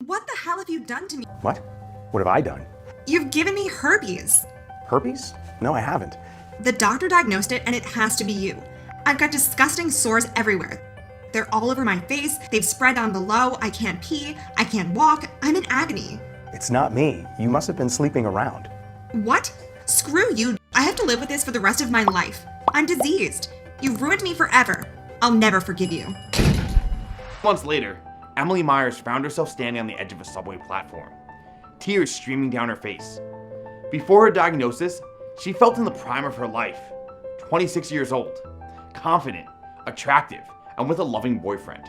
What the hell have you done to me? What? What have I done? You've given me herpes. Herpes? No, I haven't. The doctor diagnosed it and it has to be you. I've got disgusting sores everywhere. They're all over my face, they've spread down below, I can't pee, I can't walk, I'm in agony. It's not me. You must have been sleeping around. What? Screw you. I have to live with this for the rest of my life. I'm diseased. You've ruined me forever. I'll never forgive you. Months later, Emily Myers found herself standing on the edge of a subway platform, tears streaming down her face. Before her diagnosis, she felt in the prime of her life, 26 years old, confident, attractive, and with a loving boyfriend.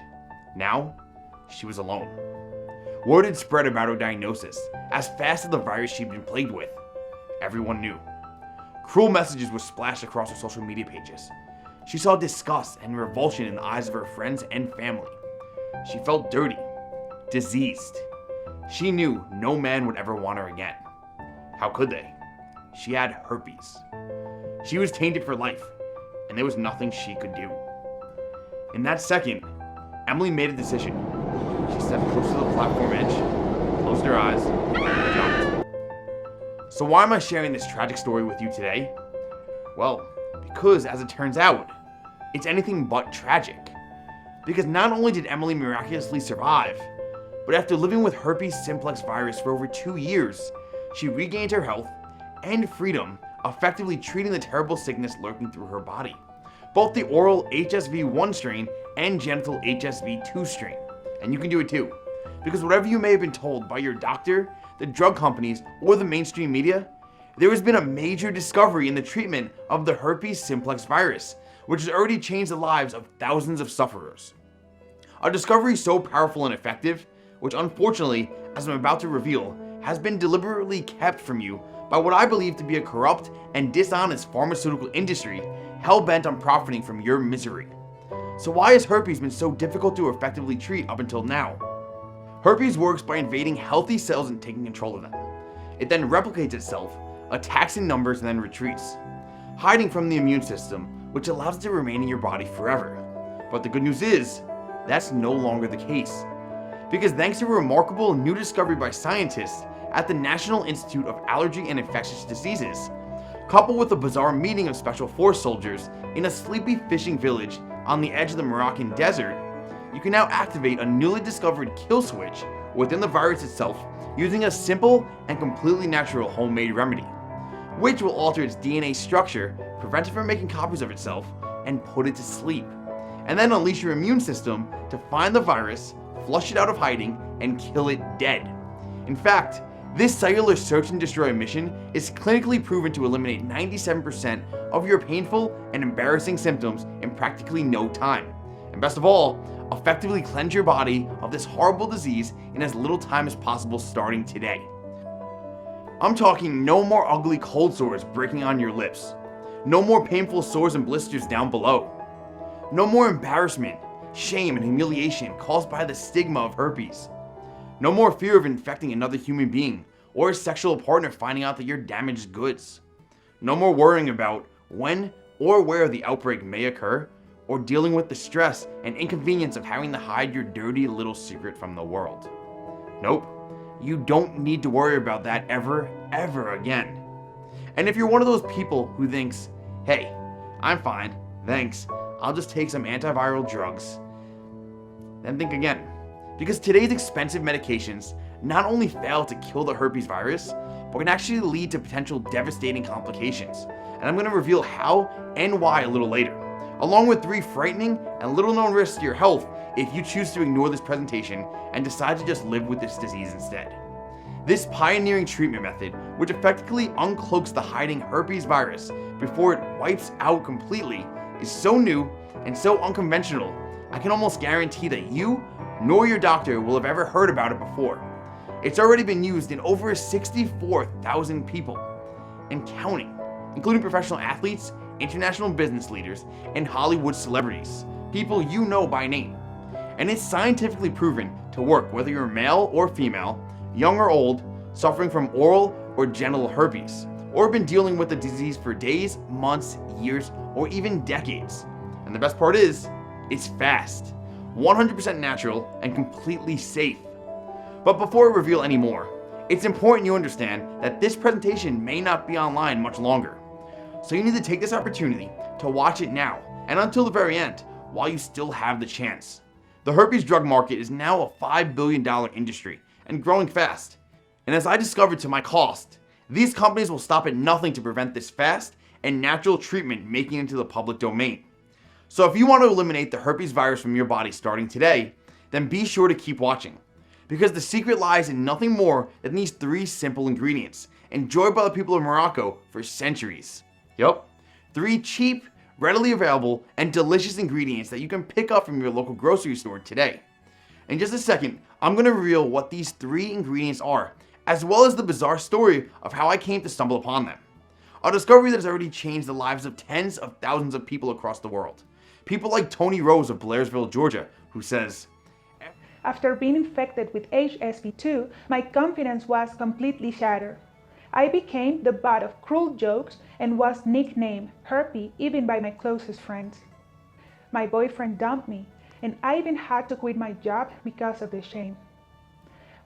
Now, she was alone. Word had spread about her diagnosis as fast as the virus she'd been plagued with. Everyone knew. Cruel messages were splashed across her social media pages. She saw disgust and revulsion in the eyes of her friends and family. She felt dirty, diseased. She knew no man would ever want her again. How could they? She had herpes. She was tainted for life, and there was nothing she could do. In that second, Emily made a decision. She stepped close to the platform edge, closed her eyes, and jumped. So why am I sharing this tragic story with you today? Well, because as it turns out, it's anything but tragic. Because not only did Emily miraculously survive, but after living with herpes simplex virus for over 2 years, she regained her health and freedom, effectively treating the terrible sickness lurking through her body. Both the oral HSV1 strain and genital HSV2 strain. And you can do it too. Because whatever you may have been told by your doctor, the drug companies, or the mainstream media, there has been a major discovery in the treatment of the herpes simplex virus, which has already changed the lives of thousands of sufferers. A discovery so powerful and effective, which unfortunately, as I'm about to reveal, has been deliberately kept from you by what I believe to be a corrupt and dishonest pharmaceutical industry hell-bent on profiting from your misery. So why has herpes been so difficult to effectively treat up until now? Herpes works by invading healthy cells and taking control of them. It then replicates itself, attacks in numbers, and then retreats, hiding from the immune system, which allows it to remain in your body forever. But the good news is, that's no longer the case. Because thanks to a remarkable new discovery by scientists at the National Institute of Allergy and Infectious Diseases, coupled with a bizarre meeting of Special Force soldiers in a sleepy fishing village on the edge of the Moroccan desert, you can now activate a newly discovered kill switch within the virus itself using a simple and completely natural homemade remedy, which will alter its DNA structure, prevent it from making copies of itself, and put it to sleep, and then unleash your immune system to find the virus, flush it out of hiding, and kill it dead. In fact, this cellular search and destroy mission is clinically proven to eliminate 97% of your painful and embarrassing symptoms in practically no time. And best of all, effectively cleanse your body of this horrible disease in as little time as possible starting today. I'm talking no more ugly cold sores breaking on your lips. No more painful sores and blisters down below. No more embarrassment, shame, and humiliation caused by the stigma of herpes. No more fear of infecting another human being or a sexual partner finding out that you're damaged goods. No more worrying about when or where the outbreak may occur, or dealing with the stress and inconvenience of having to hide your dirty little secret from the world. Nope, you don't need to worry about that ever again. And if you're one of those people who thinks, hey, I'm fine, thanks, I'll just take some antiviral drugs, then think again. Because today's expensive medications not only fail to kill the herpes virus, but can actually lead to potential devastating complications. And I'm going to reveal how and why a little later, along with 3 frightening and little known risks to your health if you choose to ignore this presentation and decide to just live with this disease instead. This pioneering treatment method, which effectively uncloaks the hiding herpes virus before it wipes out completely, is so new and so unconventional, I can almost guarantee that you nor your doctor will have ever heard about it before. It's already been used in over 64,000 people and counting, including professional athletes, international business leaders, and Hollywood celebrities, people you know by name. And it's scientifically proven to work whether you're male or female, young or old, suffering from oral or genital herpes, or been dealing with the disease for days, months, years, or even decades. And the best part is, it's fast, 100% natural, and completely safe. But before I reveal any more, it's important you understand that this presentation may not be online much longer. So you need to take this opportunity to watch it now and until the very end while you still have the chance. The herpes drug market is now a $5 billion industry and growing fast. And as I discovered to my cost, these companies will stop at nothing to prevent this fast and natural treatment making it into the public domain. So if you want to eliminate the herpes virus from your body starting today, then be sure to keep watching. Because the secret lies in nothing more than these 3 simple ingredients, enjoyed by the people of Morocco for centuries. Yup, 3 cheap, readily available, and delicious ingredients that you can pick up from your local grocery store today. In just a second, I'm going to reveal what these 3 ingredients are, as well as the bizarre story of how I came to stumble upon them. A discovery that has already changed the lives of tens of thousands of people across the world. People like Tony Rose of Blairsville, Georgia, who says, "After being infected with HSV2, my confidence was completely shattered. I became the butt of cruel jokes and was nicknamed Herpy even by my closest friends. My boyfriend dumped me, and I even had to quit my job because of the shame.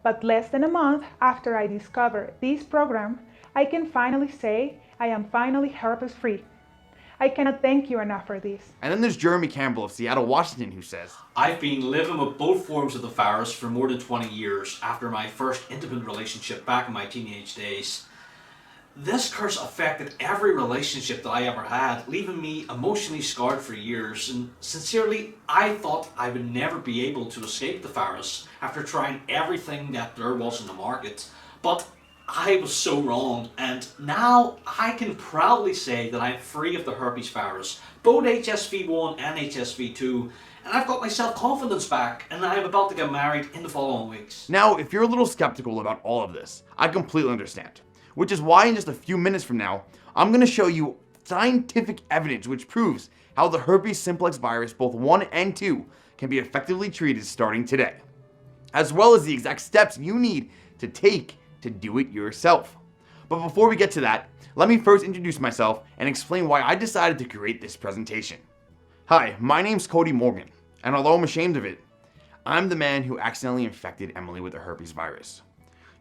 But less than a month after I discovered this program, I can finally say I am finally herpes free. I cannot thank you enough for this." And then there's Jeremy Campbell of Seattle, Washington, who says, "I've been living with both forms of the virus for more than 20 years after my first intimate relationship back in my teenage days. This curse affected every relationship that I ever had, leaving me emotionally scarred for years, and sincerely, I thought I would never be able to escape the virus after trying everything that there was in the market. But I was so wrong, and now I can proudly say that I'm free of the herpes virus, both HSV1 and HSV2, and I've got my self-confidence back, and I'm about to get married in the following weeks." Now, if you're a little skeptical about all of this, I completely understand. Which is why in just a few minutes from now, I'm going to show you scientific evidence which proves how the herpes simplex virus, both 1 and 2, can be effectively treated starting today. As well as the exact steps you need to take to do it yourself. But before we get to that, let me first introduce myself and explain why I decided to create this presentation. Hi, my name's Cody Morgan, and although I'm ashamed of it, I'm the man who accidentally infected Emily with the herpes virus.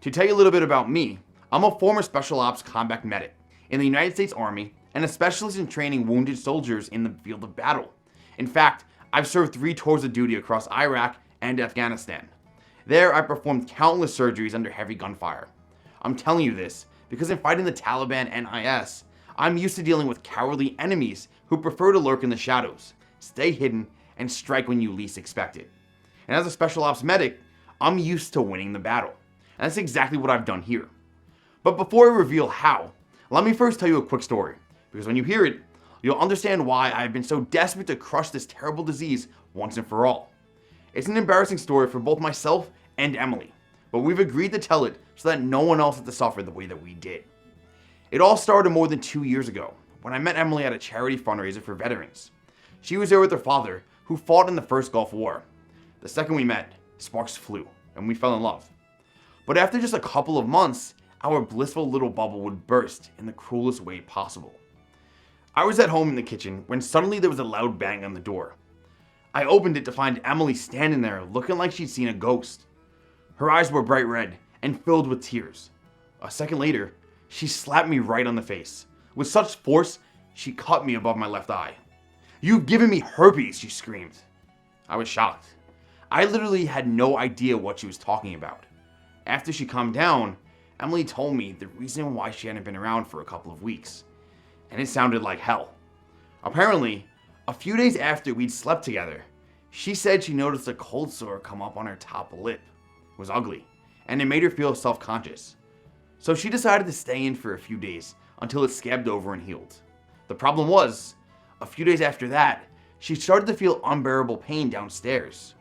To tell you a little bit about me, I'm a former Special Ops combat medic in the United States Army and a specialist in training wounded soldiers in the field of battle. In fact, I've served 3 tours of duty across Iraq and Afghanistan. There, I performed countless surgeries under heavy gunfire. I'm telling you this because in fighting the Taliban and IS, I'm used to dealing with cowardly enemies who prefer to lurk in the shadows, stay hidden, and strike when you least expect it. And as a Special Ops medic, I'm used to winning the battle. And that's exactly what I've done here. But before I reveal how, let me first tell you a quick story, because when you hear it, you'll understand why I've been so desperate to crush this terrible disease once and for all. It's an embarrassing story for both myself and Emily, but we've agreed to tell it so that no one else has to suffer the way that we did. It all started more than 2 years ago, when I met Emily at a charity fundraiser for veterans. She was there with her father, who fought in the first Gulf War. The second we met, sparks flew, and we fell in love. But after just a couple of months, our blissful little bubble would burst in the cruelest way possible. I was at home in the kitchen when suddenly there was a loud bang on the door. I opened it to find Emily standing there looking like she'd seen a ghost. Her eyes were bright red and filled with tears. A second later, she slapped me right on the face. With such force, she cut me above my left eye. "You've given me herpes," she screamed. I was shocked. I literally had no idea what she was talking about. After she calmed down, Emily told me the reason why she hadn't been around for a couple of weeks. And it sounded like hell. Apparently, a few days after we'd slept together, she said she noticed a cold sore come up on her top lip. It was ugly, and it made her feel self-conscious. So she decided to stay in for a few days until it scabbed over and healed. The problem was, a few days after that, she started to feel unbearable pain downstairs.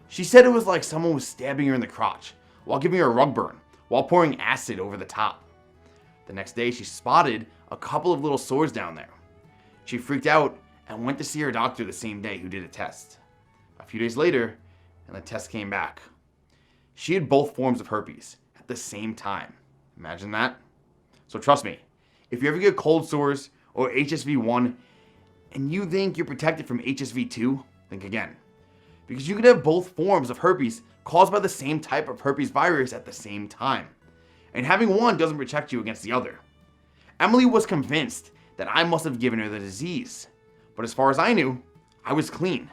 She said it was like someone was stabbing her in the crotch while giving her a rug burn, while pouring acid over the top. The next day, she spotted a couple of little sores down there. She freaked out and went to see her doctor the same day, who did a test. A few days later, and the test came back. She had both forms of herpes at the same time. Imagine that. So trust me, if you ever get cold sores or HSV1 and you think you're protected from HSV2, think again. because you can have both forms of herpes caused by the same type of herpes virus at the same time, and having one doesn't protect you against the other. Emily was convinced that I must have given her the disease, but as far as I knew, I was clean.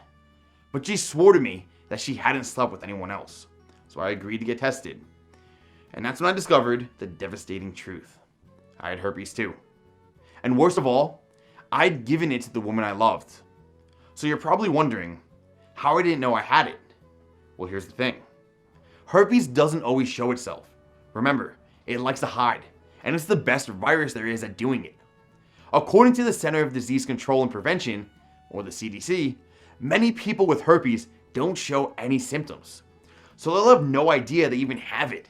But she swore to me that she hadn't slept with anyone else, so I agreed to get tested. And that's when I discovered the devastating truth. I had herpes too. And worst of all, I'd given it to the woman I loved. So you're probably wondering how I didn't know I had it. Well, here's the thing. Herpes doesn't always show itself. Remember, it likes to hide, and it's the best virus there is at doing it. According to the Center of Disease Control and Prevention, or the CDC, many people with herpes don't show any symptoms. So they'll have no idea they even have it.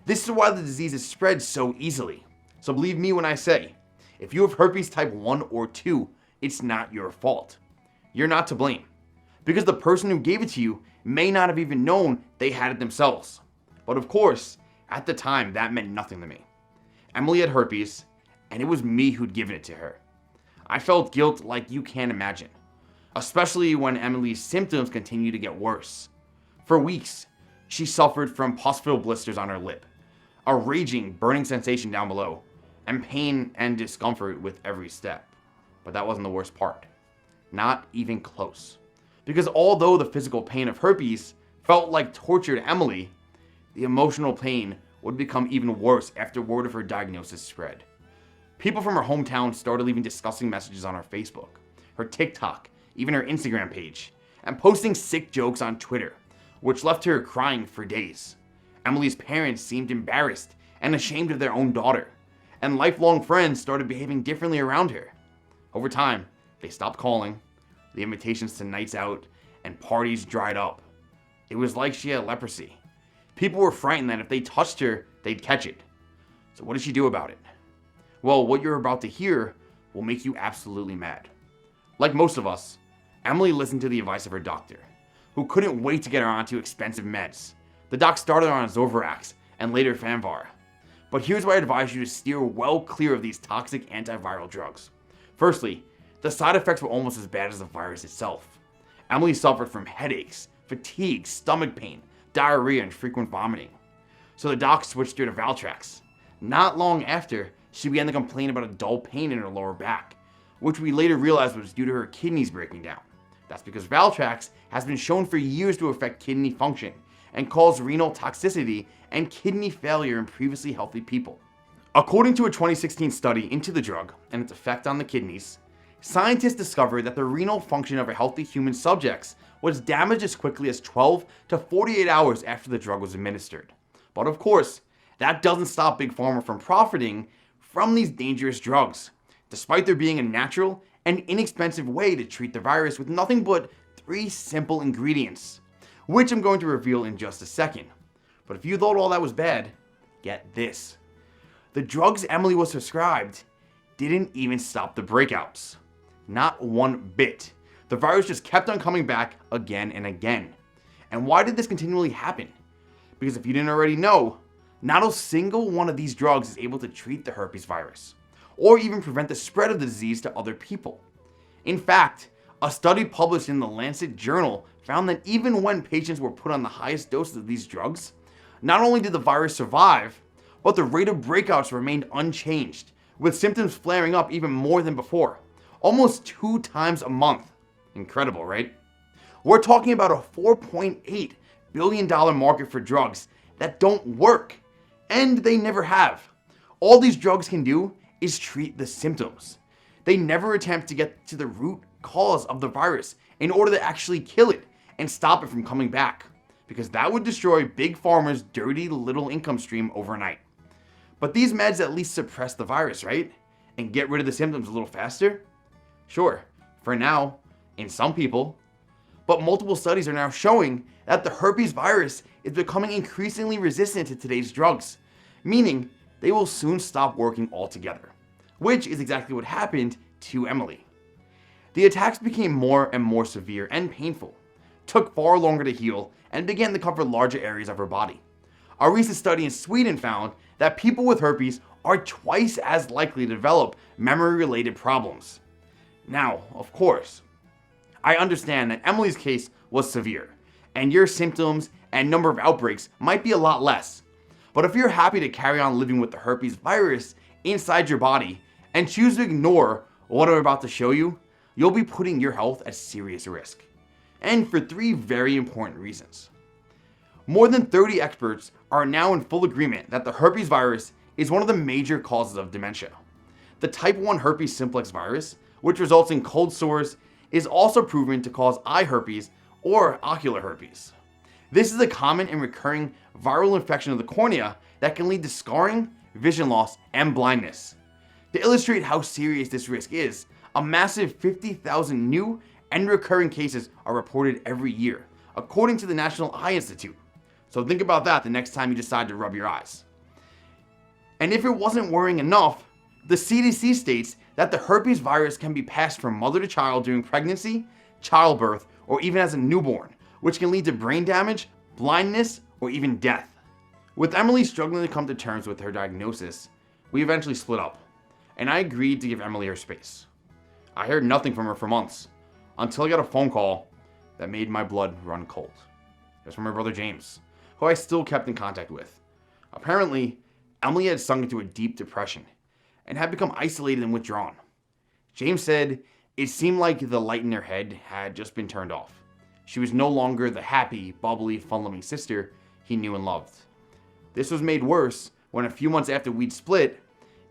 This is why the disease is spread so easily. So believe me when I say, if you have herpes type 1 or 2, it's not your fault. You're not to blame, because the person who gave it to you may not have even known they had it themselves. But of course, at the time, that meant nothing to me. Emily had herpes, and it was me who'd given it to her. I felt guilt like you can't imagine, especially when Emily's symptoms continued to get worse. For weeks, she suffered from pustular blisters on her lip, a raging, burning sensation down below, and pain and discomfort with every step. But that wasn't the worst part. Not even close. Because although the physical pain of herpes felt like torture to Emily, the emotional pain would become even worse after word of her diagnosis spread. People from her hometown started leaving disgusting messages on her Facebook, her TikTok, even her Instagram page, and posting sick jokes on Twitter, which left her crying for days. Emily's parents seemed embarrassed and ashamed of their own daughter, and lifelong friends started behaving differently around her. Over time, they stopped calling, the invitations to nights out and parties dried up. It was like she had leprosy. People were frightened that if they touched her, they'd catch it. So what did she do about it? Well, what you're about to hear will make you absolutely mad. Like most of us, Emily listened to the advice of her doctor, who couldn't wait to get her onto expensive meds. The doc started her on Zovirax and later Fanvar. But here's why I advise you to steer well clear of these toxic antiviral drugs. Firstly, the side effects were almost as bad as the virus itself. Emily suffered from headaches, fatigue, stomach pain, diarrhea, and frequent vomiting. So the doc switched her to Valtrex. Not long after, she began to complain about a dull pain in her lower back, which we later realized was due to her kidneys breaking down. That's because Valtrex has been shown for years to affect kidney function and cause renal toxicity and kidney failure in previously healthy people. According to a 2016 study into the drug and its effect on the kidneys, scientists discovered that the renal function of a healthy human subjects was damaged as quickly as 12 to 48 hours after the drug was administered. But of course, that doesn't stop Big Pharma from profiting from these dangerous drugs, despite there being a natural and inexpensive way to treat the virus with nothing but 3 simple ingredients, which I'm going to reveal in just a second. But if you thought all that was bad, get this. The drugs Emily was prescribed didn't even stop the breakouts. Not one bit. The virus just kept on coming back again and again. And why did this continually happen? Because if you didn't already know, not a single one of these drugs is able to treat the herpes virus, or even prevent the spread of the disease to other people. In fact, a study published in the Lancet journal found that even when patients were put on the highest doses of these drugs, not only did the virus survive, but the rate of breakouts remained unchanged, with symptoms flaring up even more than before, almost 2 times a month. Incredible, right? We're talking about a $4.8 billion market for drugs that don't work, and they never have. All these drugs can do is treat the symptoms. They never attempt to get to the root cause of the virus in order to actually kill it and stop it from coming back, because that would destroy Big Pharma's dirty little income stream overnight. But these meds at least suppress the virus, right? And get rid of the symptoms a little faster? Sure, for now, in some people. But multiple studies are now showing that the herpes virus is becoming increasingly resistant to today's drugs, meaning they will soon stop working altogether, which is exactly what happened to Emily. The attacks became more and more severe and painful, took far longer to heal, and began to cover larger areas of her body. A recent study in Sweden found that people with herpes are twice as likely to develop memory-related problems. Now, of course, I understand that Emily's case was severe, and your symptoms and number of outbreaks might be a lot less. But if you're happy to carry on living with the herpes virus inside your body and choose to ignore what I'm about to show you, you'll be putting your health at serious risk. And for 3 very important reasons. More than 30 experts are now in full agreement that the herpes virus is one of the major causes of dementia. The type 1 herpes simplex virus, which results in cold sores, is also proven to cause eye herpes or ocular herpes. This is a common and recurring viral infection of the cornea that can lead to scarring, vision loss, and blindness. To illustrate how serious this risk is, a massive 50,000 new and recurring cases are reported every year, according to the National Eye Institute. So think about that the next time you decide to rub your eyes. And if it wasn't worrying enough, the CDC states that the herpes virus can be passed from mother to child during pregnancy, childbirth, or even as a newborn, which can lead to brain damage, blindness, or even death. With Emily struggling to come to terms with her diagnosis, we eventually split up, and I agreed to give Emily her space. I heard nothing from her for months, until I got a phone call that made my blood run cold. It was from her brother James, who I still kept in contact with. Apparently, Emily had sunk into a deep depression and had become isolated and withdrawn. James said it seemed like the light in her head had just been turned off. She was no longer the happy, bubbly, fun-loving sister he knew and loved. This was made worse when a few months after we'd split,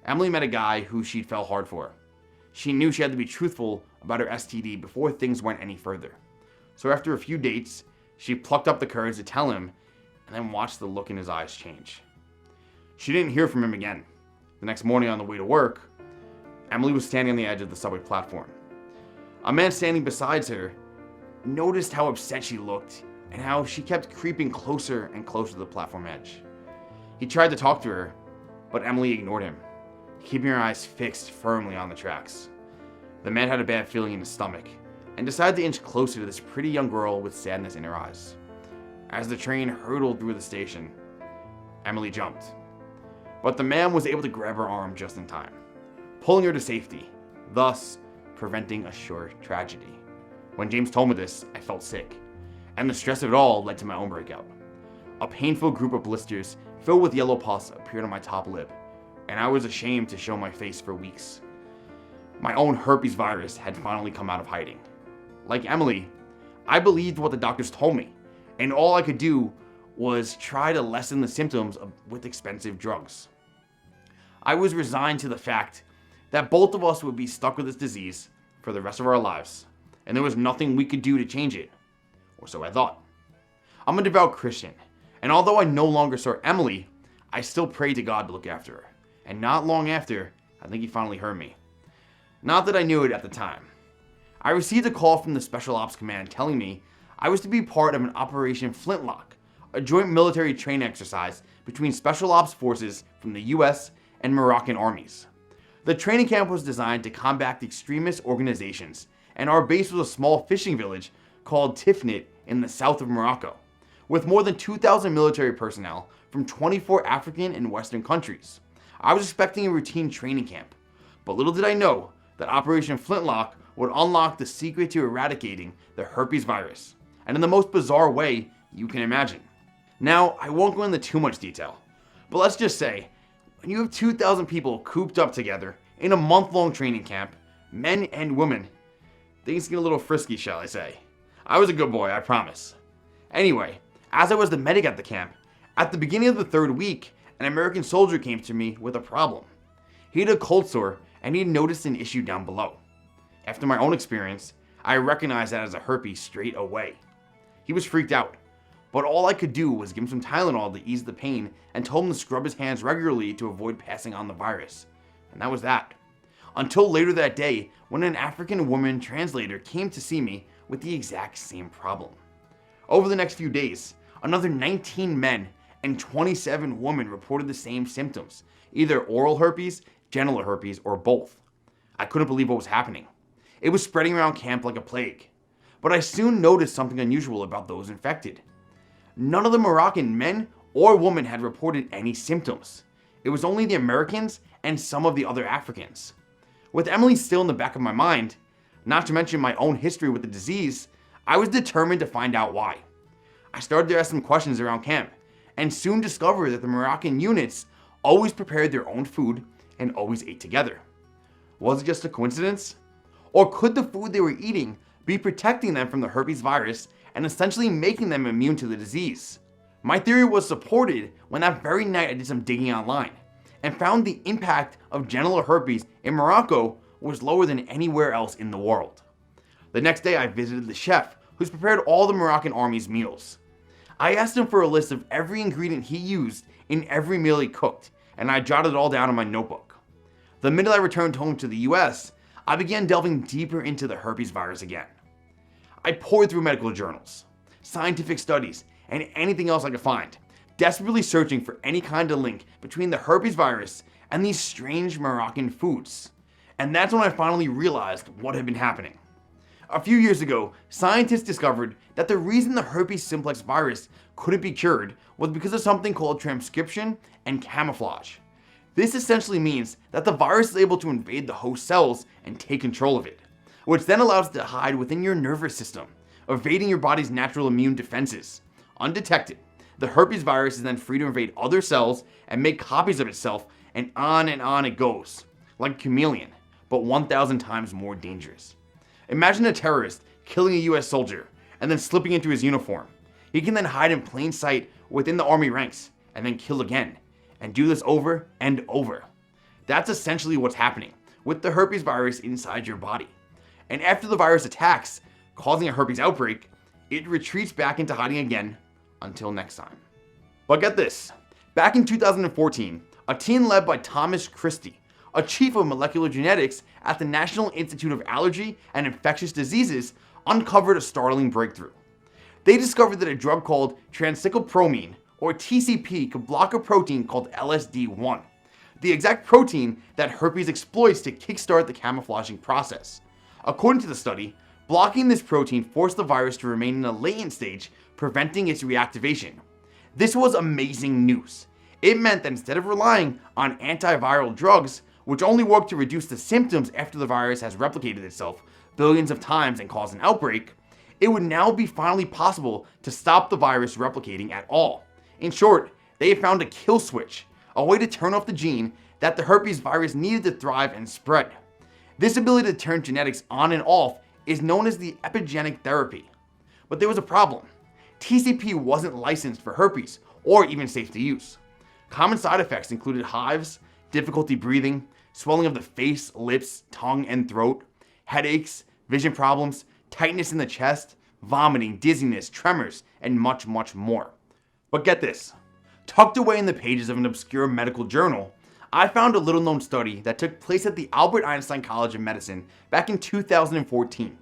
Emily met a guy who she'd fell hard for. She knew she had to be truthful about her STD before things went any further. So after a few dates, she plucked up the courage to tell him and then watched the look in his eyes change. She didn't hear from him again. The next morning on the way to work, Emily was standing on the edge of the subway platform. A man standing beside her noticed how upset she looked and how she kept creeping closer and closer to the platform edge. He tried to talk to her, but Emily ignored him, keeping her eyes fixed firmly on the tracks. The man had a bad feeling in his stomach and decided to inch closer to this pretty young girl with sadness in her eyes. As the train hurtled through the station, Emily jumped. But the man was able to grab her arm just in time, pulling her to safety, thus preventing a sure tragedy. When James told me this, I felt sick, and the stress of it all led to my own breakout. A painful group of blisters filled with yellow pus appeared on my top lip, and I was ashamed to show my face for weeks. My own herpes virus had finally come out of hiding. Like Emily, I believed what the doctors told me, and all I could do was try to lessen the symptoms with expensive drugs. I was resigned to the fact that both of us would be stuck with this disease for the rest of our lives, and there was nothing we could do to change it, or so I thought. I'm a devout Christian, and although I no longer saw Emily, I still prayed to God to look after her, and not long after, I think he finally heard me. Not that I knew it at the time. I received a call from the Special Ops Command telling me I was to be part of an Operation Flintlock, a joint military training exercise between Special Ops forces from the US and Moroccan armies. The training camp was designed to combat the extremist organizations, and our base was a small fishing village called Tifnit in the south of Morocco, with more than 2,000 military personnel from 24 African and Western countries. I was expecting a routine training camp, but little did I know that Operation Flintlock would unlock the secret to eradicating the herpes virus, and in the most bizarre way you can imagine. Now, I won't go into too much detail, but let's just say, when you have 2,000 people cooped up together in a month-long training camp, men and women, things get a little frisky, shall I say. I was a good boy, I promise. Anyway, as I was the medic at the camp, at the beginning of the 3rd week, an American soldier came to me with a problem. He had a cold sore and he noticed an issue down below. After my own experience, I recognized that as a herpes straight away. He was freaked out, but all I could do was give him some Tylenol to ease the pain and told him to scrub his hands regularly to avoid passing on the virus. And that was that. Until later that day, when an African woman translator came to see me with the exact same problem. Over the next few days, another 19 men and 27 women reported the same symptoms, either oral herpes, genital herpes, or both. I couldn't believe what was happening. It was spreading around camp like a plague. But I soon noticed something unusual about those infected. None of the Moroccan men or women had reported any symptoms. It was only the Americans and some of the other Africans. With Emily still in the back of my mind, not to mention my own history with the disease, I was determined to find out why. I started to ask some questions around camp, and soon discovered that the Moroccan units always prepared their own food and always ate together. Was it just a coincidence? Or could the food they were eating be protecting them from the herpes virus and essentially making them immune to the disease? My theory was supported when that very night I did some digging online and found the impact of genital herpes in Morocco was lower than anywhere else in the world. The next day I visited the chef who's prepared all the Moroccan army's meals. I asked him for a list of every ingredient he used in every meal he cooked, and I jotted it all down in my notebook. The minute I returned home to the US, I began delving deeper into the herpes virus again. I poured through medical journals, scientific studies, and anything else I could find, desperately searching for any kind of link between the herpes virus and these strange Moroccan foods. And that's when I finally realized what had been happening. A few years ago, scientists discovered that the reason the herpes simplex virus couldn't be cured was because of something called transcription and camouflage. This essentially means that the virus is able to invade the host cells and take control of it, which then allows it to hide within your nervous system, evading your body's natural immune defenses. Undetected, the herpes virus is then free to invade other cells and make copies of itself, and on it goes, like a chameleon, but 1,000 times more dangerous. Imagine a terrorist killing a US soldier and then slipping into his uniform. He can then hide in plain sight within the army ranks and then kill again, and do this over and over. That's essentially what's happening with the herpes virus inside your body. And after the virus attacks, causing a herpes outbreak, it retreats back into hiding again until next time. But get this, back in 2014, a team led by Thomas Christie, a chief of molecular genetics at the National Institute of Allergy and Infectious Diseases, uncovered a startling breakthrough. They discovered that a drug called transcyclopromine, or TCP, could block a protein called LSD1, the exact protein that herpes exploits to kickstart the camouflaging process. According to the study, blocking this protein forced the virus to remain in a latent stage, preventing its reactivation. This was amazing news. It meant that instead of relying on antiviral drugs, which only work to reduce the symptoms after the virus has replicated itself billions of times and caused an outbreak, it would now be finally possible to stop the virus replicating at all. In short, they have found a kill switch, a way to turn off the gene that the herpes virus needed to thrive and spread. This ability to turn genetics on and off is known as the epigenetic therapy. But there was a problem. TCP wasn't licensed for herpes or even safe to use. Common side effects included hives, difficulty breathing, swelling of the face, lips, tongue, and throat, headaches, vision problems, tightness in the chest, vomiting, dizziness, tremors, and much, much more. But get this, tucked away in the pages of an obscure medical journal, I found a little known study that took place at the Albert Einstein College of Medicine back in 2014.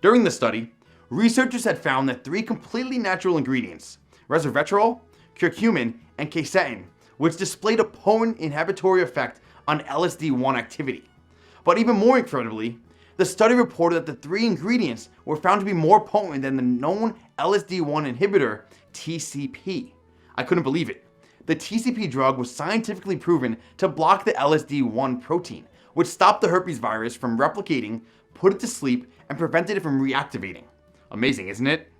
During the study, researchers had found that 3 completely natural ingredients, resveratrol, curcumin, and quercetin, which displayed a potent inhibitory effect on LSD1 activity. But even more incredibly, the study reported that the 3 ingredients were found to be more potent than the known LSD1 inhibitor, TCP. I couldn't believe it. The TCP drug was scientifically proven to block the LSD1 protein, which stopped the herpes virus from replicating, put it to sleep, and prevented it from reactivating. Amazing, isn't it?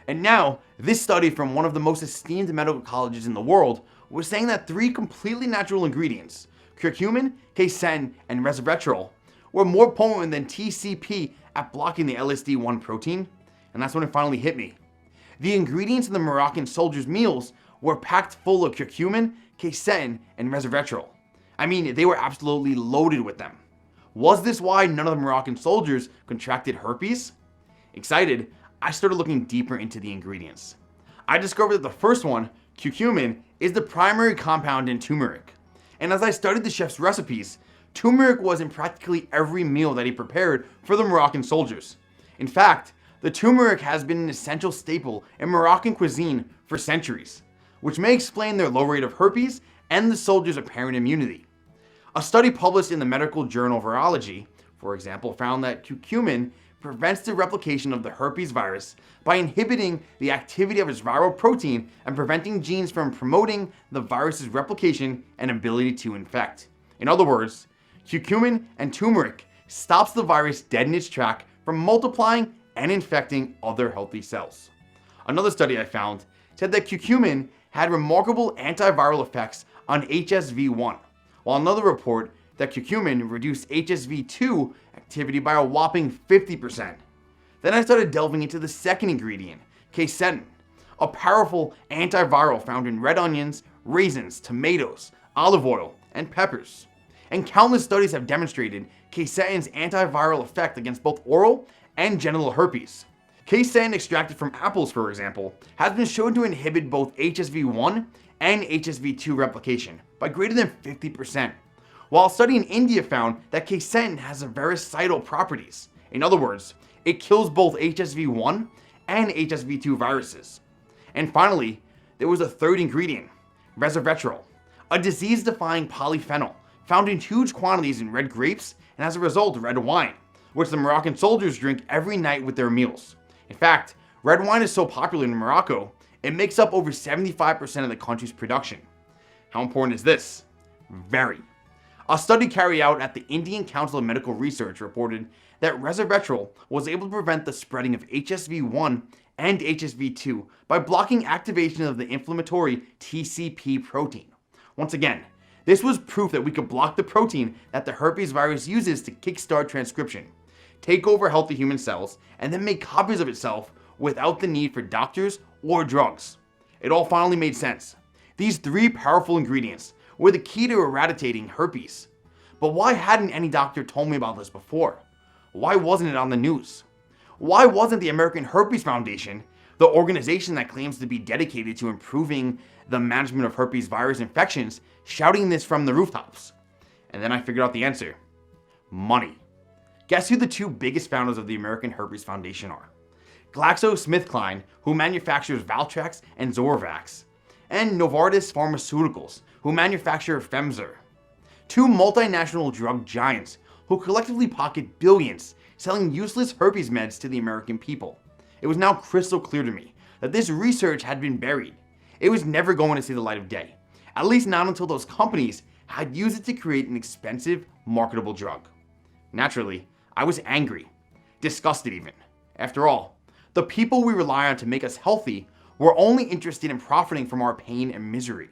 And now, this study from one of the most esteemed medical colleges in the world was saying that 3 completely natural ingredients, curcumin, quercetin, and resveratrol, were more potent than TCP at blocking the LSD1 protein. And that's when it finally hit me. The ingredients in the Moroccan soldiers' meals were packed full of curcumin, quercetin, and resveratrol. I mean, they were absolutely loaded with them. Was this why none of the Moroccan soldiers contracted herpes? Excited, I started looking deeper into the ingredients. I discovered that the first one, curcumin, is the primary compound in turmeric. And as I studied the chef's recipes, turmeric was in practically every meal that he prepared for the Moroccan soldiers. In fact, the turmeric has been an essential staple in Moroccan cuisine for centuries, which may explain their low rate of herpes and the soldiers' apparent immunity. A study published in the medical journal Virology, for example, found that curcumin prevents the replication of the herpes virus by inhibiting the activity of its viral protein and preventing genes from promoting the virus's replication and ability to infect. In other words, curcumin and turmeric stops the virus dead in its track from multiplying and infecting other healthy cells. Another study I found said that curcumin had remarkable antiviral effects on HSV1, while another report that curcumin reduced HSV2 activity by a whopping 50%. Then I started delving into the second ingredient, quercetin, a powerful antiviral found in red onions, raisins, tomatoes, olive oil, and peppers. And countless studies have demonstrated quercetin's antiviral effect against both oral and genital herpes. Quercetin extracted from apples, for example, has been shown to inhibit both HSV1 and HSV2 replication by greater than 50%, while a study in India found that quercetin has virucidal properties. In other words, it kills both HSV1 and HSV2 viruses. And finally, there was a third ingredient, resveratrol, a disease-defying polyphenol found in huge quantities in red grapes and as a result red wine, which the Moroccan soldiers drink every night with their meals. In fact, red wine is so popular in Morocco, it makes up over 75% of the country's production. How important is this? Very. A study carried out at the Indian Council of Medical Research reported that resveratrol was able to prevent the spreading of HSV1 and HSV2 by blocking activation of the inflammatory TCP protein. Once again, this was proof that we could block the protein that the herpes virus uses to kickstart transcription, take over healthy human cells, and then make copies of itself without the need for doctors or drugs. It all finally made sense. These three powerful ingredients were the key to eradicating herpes. But why hadn't any doctor told me about this before? Why wasn't it on the news? Why wasn't the American Herpes Foundation, the organization that claims to be dedicated to improving the management of herpes virus infections, shouting this from the rooftops? And then I figured out the answer. Money. Guess who the two biggest founders of the American Herpes Foundation are? GlaxoSmithKline, who manufactures Valtrex and Zorvax, and Novartis Pharmaceuticals, who manufacture Femzor. Two multinational drug giants who collectively pocket billions selling useless herpes meds to the American people. It was now crystal clear to me that this research had been buried. It was never going to see the light of day, at least not until those companies had used it to create an expensive, marketable drug. Naturally, I was angry, disgusted even. After all, the people we rely on to make us healthy were only interested in profiting from our pain and misery,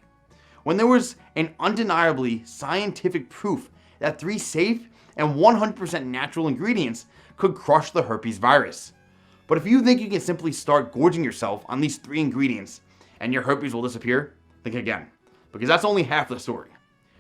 when there was an undeniably scientific proof that 3 safe and 100% natural ingredients could crush the herpes virus. But if you think you can simply start gorging yourself on these 3 ingredients and your herpes will disappear, think again, because that's only half the story.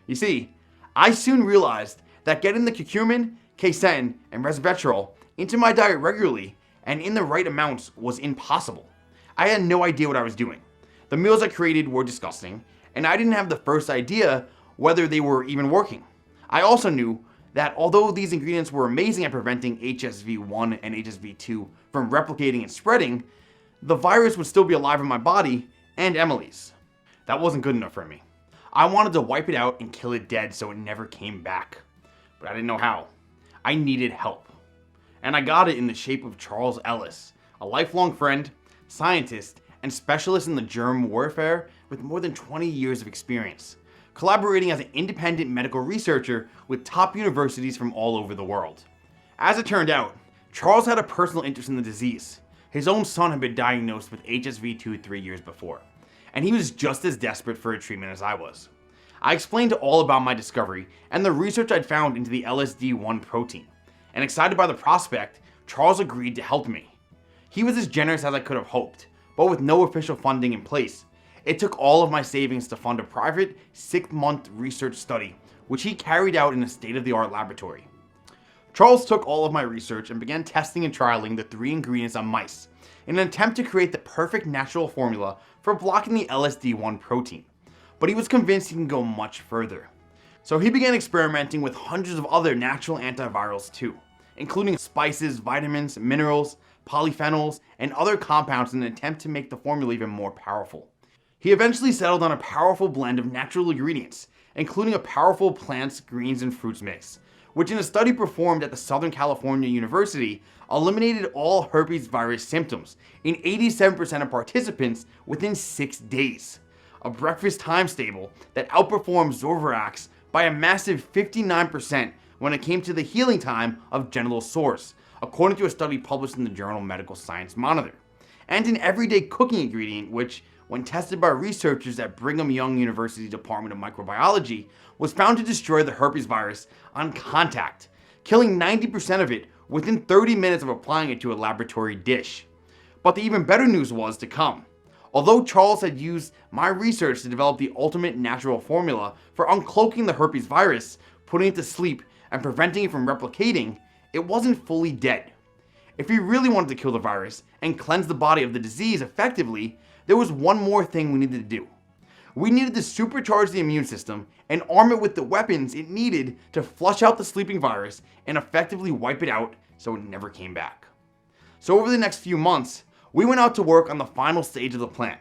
You see, I soon realized that getting the curcumin, quercetin, and resveratrol into my diet regularly and in the right amounts was impossible. I had no idea what I was doing. The meals I created were disgusting, and I didn't have the first idea whether they were even working. I also knew that although these ingredients were amazing at preventing HSV1 and HSV2 from replicating and spreading, the virus would still be alive in my body and Emily's. That wasn't good enough for me. I wanted to wipe it out and kill it dead so it never came back. But I didn't know how. I needed help. And I got it in the shape of Charles Ellis, a lifelong friend, scientist, and specialist in the germ warfare with more than 20 years of experience, collaborating as an independent medical researcher with top universities from all over the world. As it turned out, Charles had a personal interest in the disease. His own son had been diagnosed with HSV2 3 years before, and he was just as desperate for a treatment as I was. I explained all about my discovery and the research I'd found into the LSD1 protein, and excited by the prospect, Charles agreed to help me. He was as generous as I could have hoped, but with no official funding in place, it took all of my savings to fund a private 6-month research study, which he carried out in a state-of-the-art laboratory. Charles took all of my research and began testing and trialing the 3 ingredients on mice in an attempt to create the perfect natural formula for blocking the LSD1 protein. But he was convinced he can go much further. So he began experimenting with hundreds of other natural antivirals too, including spices, vitamins, minerals, polyphenols, and other compounds in an attempt to make the formula even more powerful. He eventually settled on a powerful blend of natural ingredients, including a powerful plants, greens, and fruits mix, which in a study performed at the Southern California University eliminated all herpes virus symptoms in 87% of participants within 6 days. A breakfast times table that outperformed Zorvax by a massive 59% when it came to the healing time of genital sores, according to a study published in the journal Medical Science Monitor, and an everyday cooking ingredient which, when tested by researchers at Brigham Young University Department of Microbiology, was found to destroy the herpes virus on contact, killing 90% of it within 30 minutes of applying it to a laboratory dish. But the even better news was to come. Although Charles had used my research to develop the ultimate natural formula for uncloaking the herpes virus, putting it to sleep, and preventing it from replicating, it wasn't fully dead. If we really wanted to kill the virus and cleanse the body of the disease effectively, there was one more thing we needed to do. We needed to supercharge the immune system and arm it with the weapons it needed to flush out the sleeping virus and effectively wipe it out so it never came back. So over the next few months, we went out to work on the final stage of the plan.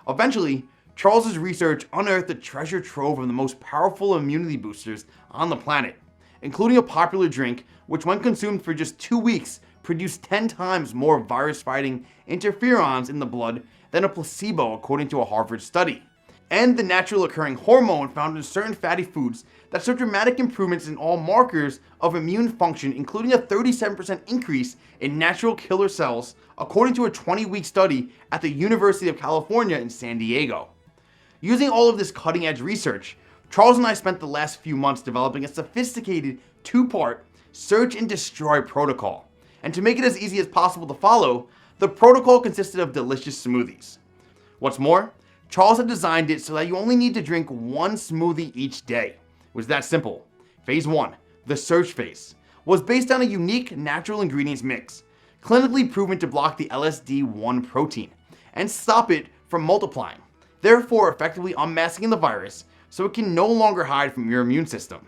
Eventually, Charles's research unearthed a treasure trove of the most powerful immunity boosters on the planet, including a popular drink which, when consumed for just 2 weeks, produced 10 times more virus-fighting interferons in the blood than a placebo, according to a Harvard study, and the natural occurring hormone found in certain fatty foods that showed dramatic improvements in all markers of immune function, including a 37% increase in natural killer cells, according to a 20-week study at the University of California in San Diego. Using all of this cutting-edge research, Charles and I spent the last few months developing a sophisticated 2-part search and destroy protocol. And to make it as easy as possible to follow, the protocol consisted of delicious smoothies. What's more, Charles had designed it so that you only need to drink 1 smoothie each day. It was that simple. Phase 1, the search phase, was based on a unique natural ingredients mix, clinically proven to block the LSD1 protein and stop it from multiplying, therefore effectively unmasking the virus so it can no longer hide from your immune system.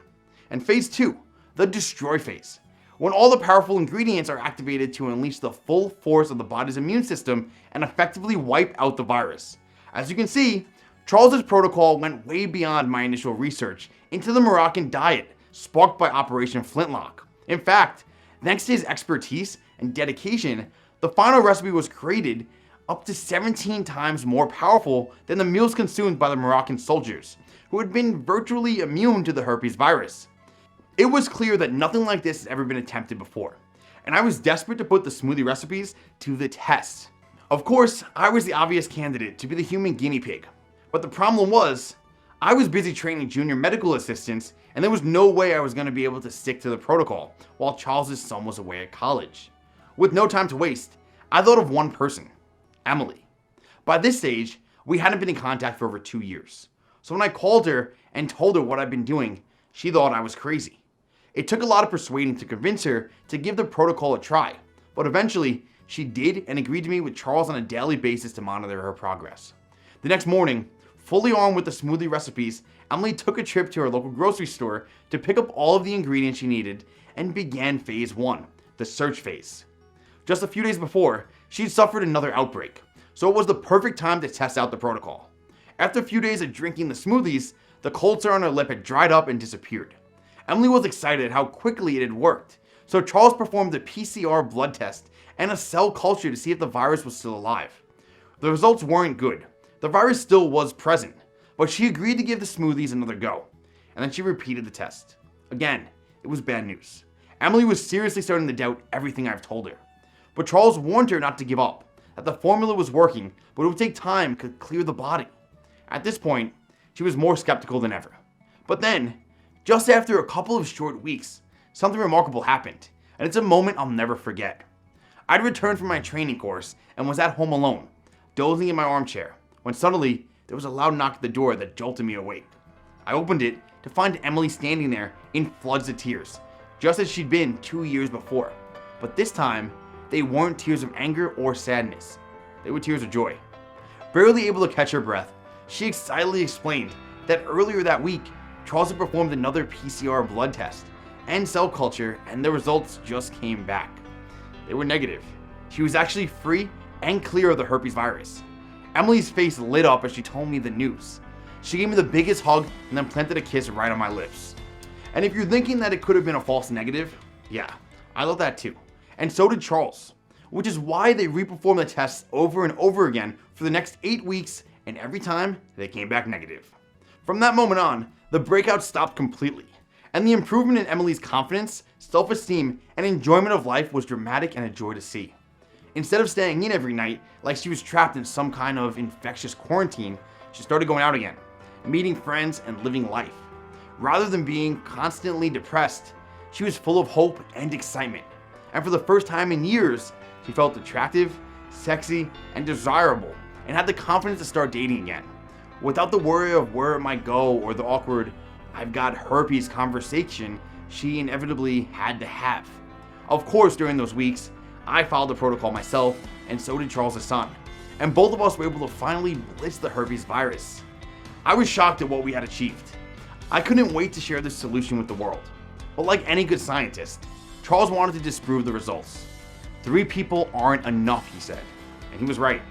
And phase 2, the destroy phase, when all the powerful ingredients are activated to unleash the full force of the body's immune system and effectively wipe out the virus. As you can see, Charles's protocol went way beyond my initial research into the Moroccan diet, sparked by Operation Flintlock. In fact, thanks to his expertise and dedication, the final recipe was created up to 17 times more powerful than the meals consumed by the Moroccan soldiers, who had been virtually immune to the herpes virus. It was clear that nothing like this had ever been attempted before, and I was desperate to put the smoothie recipes to the test. Of course, I was the obvious candidate to be the human guinea pig, but the problem was, I was busy training junior medical assistants, and there was no way I was going to be able to stick to the protocol while Charles's son was away at college. With no time to waste, I thought of one person, Emily. By this stage, we hadn't been in contact for over 2 years, so when I called her and told her what I'd been doing, she thought I was crazy. It took a lot of persuading to convince her to give the protocol a try, but eventually she did and agreed to meet with Charles on a daily basis to monitor her progress. The next morning, fully armed with the smoothie recipes, Emily took a trip to her local grocery store to pick up all of the ingredients she needed and began phase 1, the search phase. Just a few days before, she'd suffered another outbreak, so it was the perfect time to test out the protocol. After a few days of drinking the smoothies, the cold sore on her lip had dried up and disappeared. Emily was excited how quickly it had worked, so Charles performed a PCR blood test and a cell culture to see if the virus was still alive. The results weren't good. The virus still was present, but she agreed to give the smoothies another go, and then she repeated the test. Again, it was bad news. Emily was seriously starting to doubt everything I've told her, but Charles warned her not to give up, that the formula was working, but it would take time to clear the body. At this point, she was more skeptical than ever. But then, just after a couple of short weeks, something remarkable happened, and it's a moment I'll never forget. I'd returned from my training course and was at home alone, dozing in my armchair, when suddenly there was a loud knock at the door that jolted me awake. I opened it to find Emily standing there in floods of tears, just as she'd been 2 years before. But this time, they weren't tears of anger or sadness. They were tears of joy. Barely able to catch her breath, she excitedly explained that earlier that week, Charles had performed another PCR blood test and cell culture, and the results just came back. They were negative. She was actually free and clear of the herpes virus. Emily's face lit up as she told me the news. She gave me the biggest hug and then planted a kiss right on my lips. And if you're thinking that it could have been a false negative, yeah, I thought that too. And so did Charles, which is why they reperformed the tests over and over again for the next 8 weeks, and every time they came back negative. From that moment on, the breakout stopped completely, and the improvement in Emily's confidence, self-esteem, and enjoyment of life was dramatic and a joy to see. Instead of staying in every night like she was trapped in some kind of infectious quarantine, she started going out again, meeting friends and living life. Rather than being constantly depressed, she was full of hope and excitement. And for the first time in years, she felt attractive, sexy, and desirable, and had the confidence to start dating again. Without the worry of where it might go or the awkward "I've got herpes" conversation she inevitably had to have. Of course, during those weeks, I followed the protocol myself, and so did Charles' son. And both of us were able to finally blitz the herpes virus. I was shocked at what we had achieved. I couldn't wait to share this solution with the world. But like any good scientist, Charles wanted to disprove the results. 3 people aren't enough, he said. And he was right.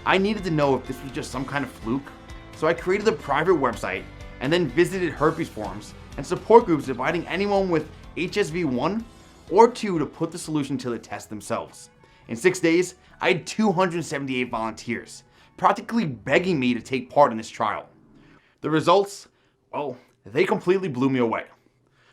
I needed to know if this was just some kind of fluke, so I created a private website and then visited herpes forums and support groups inviting anyone with HSV1 or 2 to put the solution to the test themselves. In 6 days, I had 278 volunteers, practically begging me to take part in this trial. The results, well, they completely blew me away.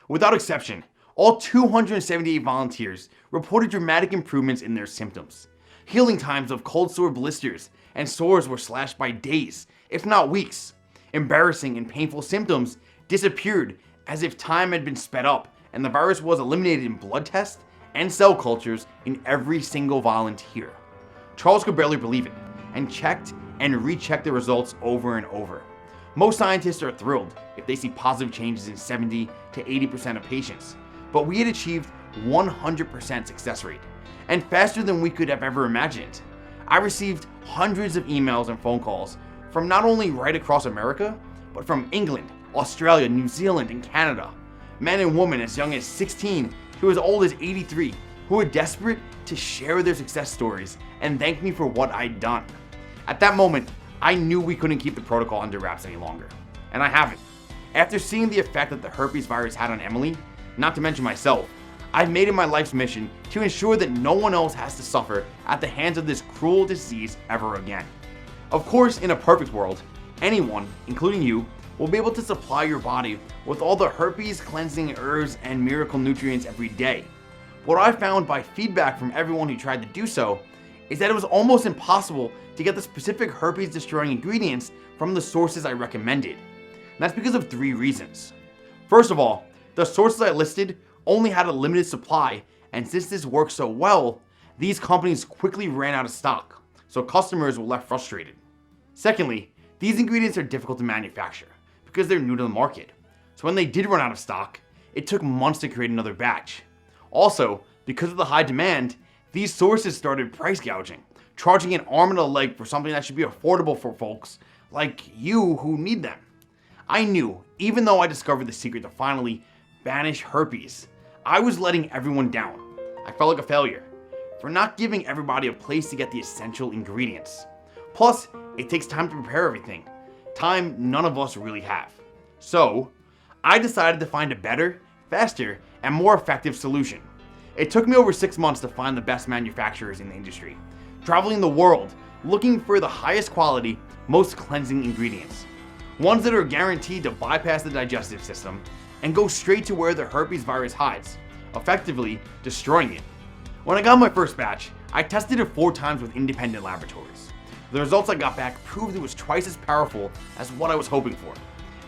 Without exception, all 278 volunteers reported dramatic improvements in their symptoms. Healing times of cold sore blisters and sores were slashed by days, if not weeks. Embarrassing and painful symptoms disappeared as if time had been sped up, and the virus was eliminated in blood tests and cell cultures in every single volunteer. Charles could barely believe it, and checked and rechecked the results over and over. Most scientists are thrilled if they see positive changes in 70 to 80% of patients, but we had achieved 100% success rate, and faster than we could have ever imagined. I received hundreds of emails and phone calls from not only right across America, but from England, Australia, New Zealand, and Canada. Men and women as young as 16 to as old as 83 who were desperate to share their success stories and thank me for what I'd done. At that moment, I knew we couldn't keep the protocol under wraps any longer, and I haven't. After seeing the effect that the herpes virus had on Emily, not to mention myself, I've made it my life's mission to ensure that no one else has to suffer at the hands of this cruel disease ever again. Of course, in a perfect world, anyone, including you, will be able to supply your body with all the herpes cleansing herbs and miracle nutrients every day. What I found by feedback from everyone who tried to do so is that it was almost impossible to get the specific herpes destroying ingredients from the sources I recommended. And that's because of 3 reasons. First of all, the sources I listed only had a limited supply, and since this worked so well, these companies quickly ran out of stock, so customers were left frustrated. Secondly, these ingredients are difficult to manufacture because they're new to the market. So when they did run out of stock, it took months to create another batch. Also, because of the high demand, these sources started price gouging, charging an arm and a leg for something that should be affordable for folks like you who need them. I knew, even though I discovered the secret to finally banish herpes, I was letting everyone down. I felt like a failure for not giving everybody a place to get the essential ingredients. Plus, it takes time to prepare everything, time none of us really have. So, I decided to find a better, faster, and more effective solution. It took me over 6 months to find the best manufacturers in the industry, traveling the world looking for the highest quality, most cleansing ingredients. Ones that are guaranteed to bypass the digestive system and go straight to where the herpes virus hides, effectively destroying it. When I got my first batch, I tested it 4 times with independent laboratories. The results I got back proved it was twice as powerful as what I was hoping for,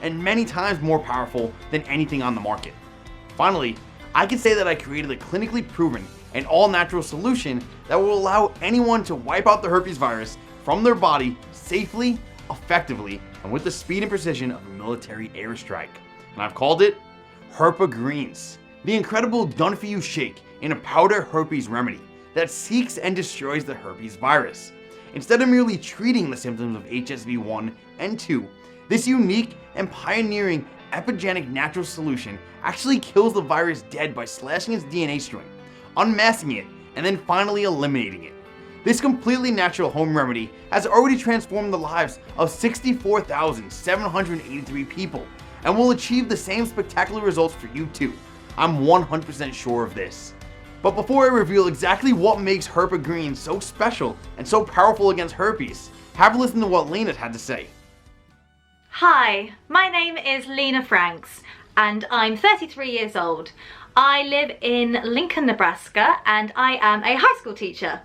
and many times more powerful than anything on the market. Finally, I can say that I created a clinically proven and all-natural solution that will allow anyone to wipe out the herpes virus from their body safely, effectively, and with the speed and precision of a military airstrike. And I've called it Herpa Greens, the incredible done-for-you shake in a powder herpes remedy that seeks and destroys the herpes virus. Instead of merely treating the symptoms of HSV1 and 2, this unique and pioneering epigenic natural solution actually kills the virus dead by slashing its DNA string, unmasking it, and then finally eliminating it. This completely natural home remedy has already transformed the lives of 64,783 people and will achieve the same spectacular results for you too. I'm 100% sure of this. But before I reveal exactly what makes Herpa Greens so special and so powerful against herpes, have a listen to what Lena had to say. Hi, my name is Lena Franks and I'm 33 years old. I live in Lincoln, Nebraska and I am a high school teacher.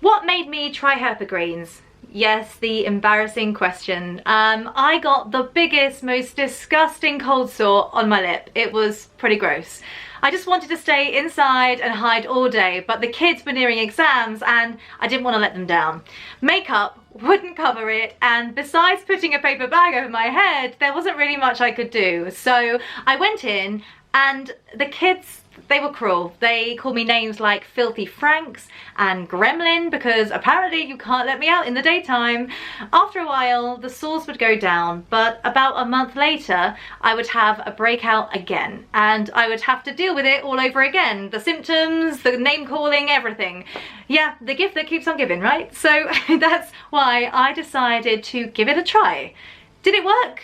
What made me try Herpa Greens? Yes, the embarrassing question. I got the biggest, most disgusting cold sore on my lip. It was pretty gross. I just wanted to stay inside and hide all day, but the kids were nearing exams and I didn't want to let them down. Makeup wouldn't cover it, and besides putting a paper bag over my head, there wasn't really much I could do. So I went in, and the kids, they were cruel. They called me names like Filthy Franks and Gremlin because apparently you can't let me out in the daytime. After a while, the sores would go down, but about a month later, I would have a breakout again, and I would have to deal with it all over again. The symptoms, the name calling, everything. Yeah, the gift that keeps on giving, right? So that's why I decided to give it a try. Did it work?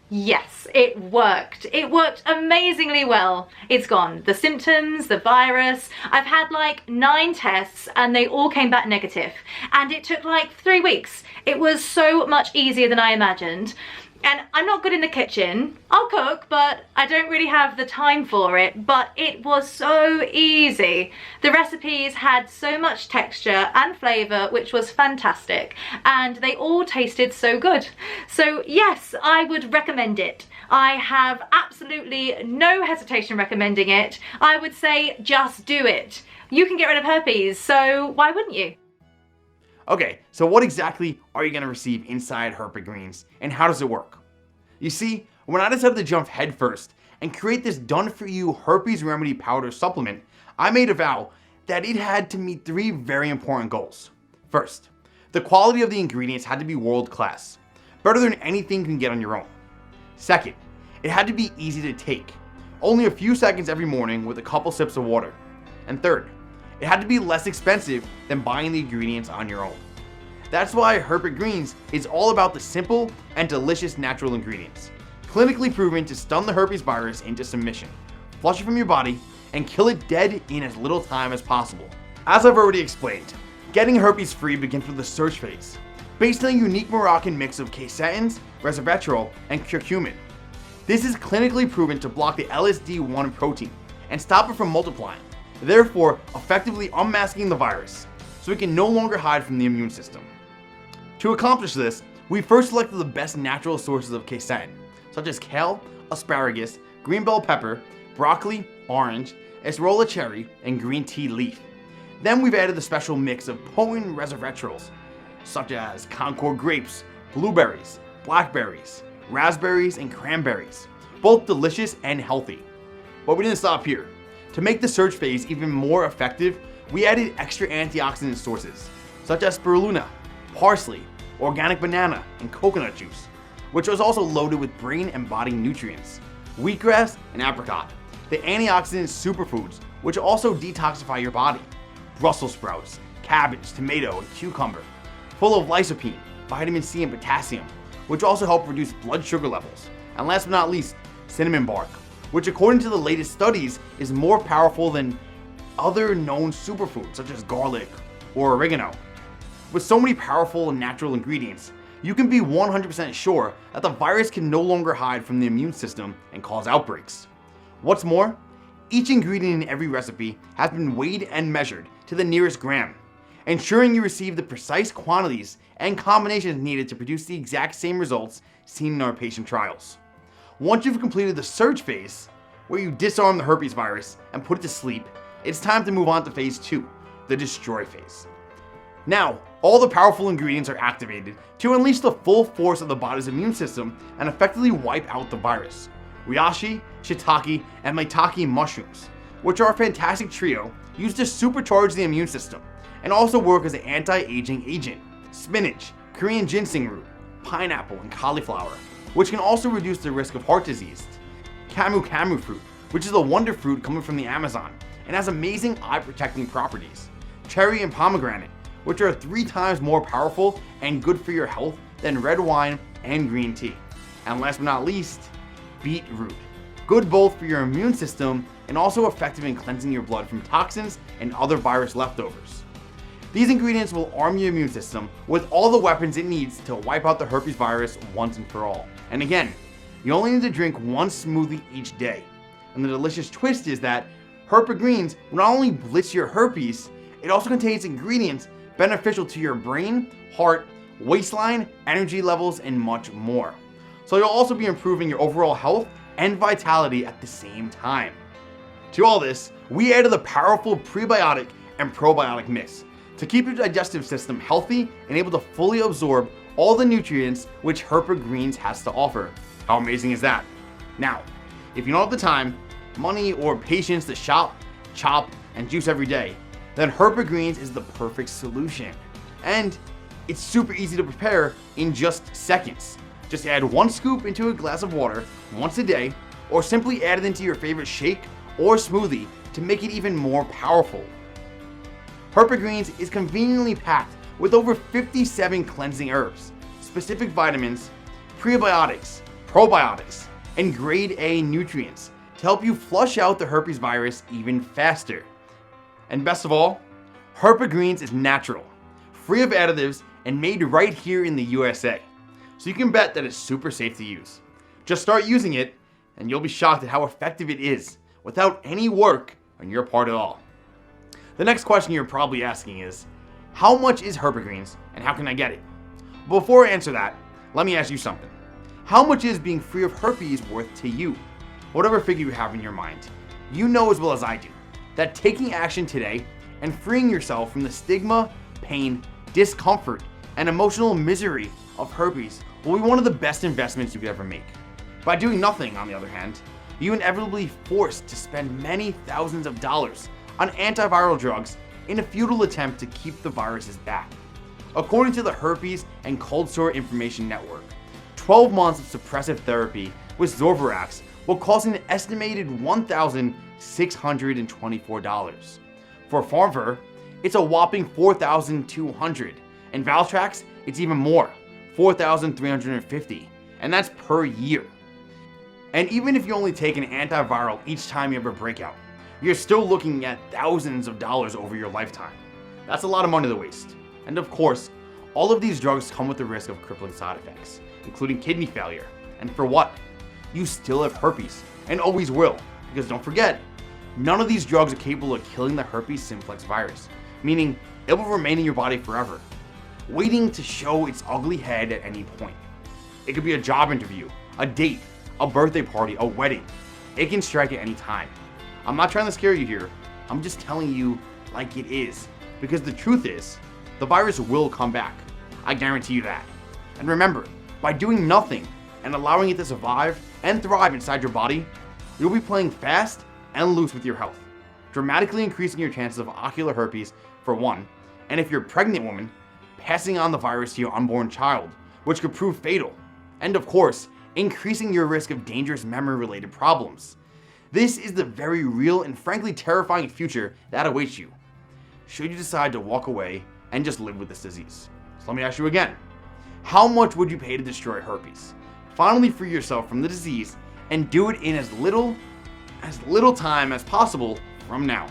Yes, it worked. It worked amazingly well. It's gone. The symptoms, the virus. I've had like 9 tests and they all came back negative. And it took like 3 weeks. It was so much easier than I imagined. And I'm not good in the kitchen. I'll cook, but I don't really have the time for it. But it was so easy. The recipes had so much texture and flavour, which was fantastic. And they all tasted so good. So yes, I would recommend it. I have absolutely no hesitation recommending it. I would say just do it. You can get rid of herpes, so why wouldn't you? Okay, so what exactly are you going to receive inside Herpa Greens, and how does it work? You see, when I decided to jump headfirst and create this done-for-you herpes remedy powder supplement, I made a vow that it had to meet 3 very important goals. First, the quality of the ingredients had to be world-class, better than anything you can get on your own. Second, it had to be easy to take, only a few seconds every morning with a couple sips of water. And third, it had to be less expensive than buying the ingredients on your own. That's why Herpa Greens is all about the simple and delicious natural ingredients, clinically proven to stun the herpes virus into submission, flush it from your body, and kill it dead in as little time as possible. As I've already explained, getting herpes free begins with the search phase, based on a unique Moroccan mix of Quercetins, Resveratrol, and Curcumin. This is clinically proven to block the LSD1 protein and stop it from multiplying, therefore effectively unmasking the virus, so it can no longer hide from the immune system. To accomplish this, we first selected the best natural sources of Quercetin, such as kale, asparagus, green bell pepper, broccoli, orange, acerola cherry, and green tea leaf. Then we've added the special mix of potent resveratrols, such as Concord grapes, blueberries, blackberries, raspberries, and cranberries, both delicious and healthy. But we didn't stop here. To make the search phase even more effective, we added extra antioxidant sources, such as spirulina, parsley, organic banana, and coconut juice, which was also loaded with brain and body nutrients, wheatgrass, and apricot, the antioxidant superfoods, which also detoxify your body, Brussels sprouts, cabbage, tomato, and cucumber, full of lycopene, vitamin C, and potassium, which also help reduce blood sugar levels, and last but not least, cinnamon bark, which according to the latest studies is more powerful than other known superfoods such as garlic or oregano. With so many powerful and natural ingredients, you can be 100% sure that the virus can no longer hide from the immune system and cause outbreaks. What's more, each ingredient in every recipe has been weighed and measured to the nearest gram, ensuring you receive the precise quantities and combinations needed to produce the exact same results seen in our patient trials. Once you've completed the search phase, where you disarm the herpes virus and put it to sleep, it's time to move on to phase 2, the destroy phase. Now, all the powerful ingredients are activated to unleash the full force of the body's immune system and effectively wipe out the virus. Reishi, shiitake, and maitake mushrooms, which are a fantastic trio used to supercharge the immune system and also work as an anti-aging agent. Spinach, Korean ginseng root, pineapple, and cauliflower, which can also reduce the risk of heart disease. Camu fruit, which is a wonder fruit coming from the Amazon and has amazing eye-protecting properties. Cherry and pomegranate, which are 3 times more powerful and good for your health than red wine and green tea. And last but not least, beetroot, good both for your immune system and also effective in cleansing your blood from toxins and other virus leftovers. These ingredients will arm your immune system with all the weapons it needs to wipe out the herpes virus once and for all. And again, you only need to drink 1 smoothie each day. And the delicious twist is that Herpa Greens will not only blitz your herpes, it also contains ingredients beneficial to your brain, heart, waistline, energy levels, and much more. So you'll also be improving your overall health and vitality at the same time. To all this, we added the powerful prebiotic and probiotic mix to keep your digestive system healthy and able to fully absorb all the nutrients which Herpa Greens has to offer. How amazing is that? Now, if you don't have the time, money, or patience to shop, chop, and juice every day, then Herpa Greens is the perfect solution. And it's super easy to prepare in just seconds. Just add 1 scoop into a glass of water once a day, or simply add it into your favorite shake or smoothie to make it even more powerful. Herpa Greens is conveniently packed with over 57 cleansing herbs, specific vitamins, prebiotics, probiotics, and grade A nutrients to help you flush out the herpes virus even faster. And best of all, Herpa Greens is natural, free of additives, and made right here in the USA. So you can bet that it's super safe to use. Just start using it, and you'll be shocked at how effective it is without any work on your part at all. The next question you're probably asking is, how much is Herpa Greens and how can I get it? Before I answer that, let me ask you something. How much is being free of herpes worth to you? Whatever figure you have in your mind, you know as well as I do that taking action today and freeing yourself from the stigma, pain, discomfort, and emotional misery of herpes will be one of the best investments you could ever make. By doing nothing, on the other hand, you inevitably forced to spend many thousands of dollars on antiviral drugs in a futile attempt to keep the viruses back. According to the Herpes and Cold Sore Information Network, 12 months of suppressive therapy with Resveratrol will cost an estimated $1,624. For Farver, it's a whopping $4,200, and Valtrax, it's even more, $4,350, and that's per year. And even if you only take an antiviral each time you have a breakout, you're still looking at thousands of dollars over your lifetime. That's a lot of money to waste. And of course, all of these drugs come with the risk of crippling side effects, including kidney failure. And for what? You still have herpes, and always will, because don't forget, none of these drugs are capable of killing the herpes simplex virus, meaning it will remain in your body forever, waiting to show its ugly head at any point. It could be a job interview, a date, a birthday party, a wedding. It can strike at any time. I'm not trying to scare you here, I'm just telling you like it is, because the truth is, the virus will come back. I guarantee you that. And remember, by doing nothing and allowing it to survive and thrive inside your body, you'll be playing fast and loose with your health, dramatically increasing your chances of ocular herpes for one, and if you're a pregnant woman, passing on the virus to your unborn child, which could prove fatal, and of course, increasing your risk of dangerous memory-related problems. This is the very real and frankly terrifying future that awaits you, should you decide to walk away and just live with this disease. So let me ask you again, how much would you pay to destroy herpes? Finally free yourself from the disease and do it in as little time as possible from now.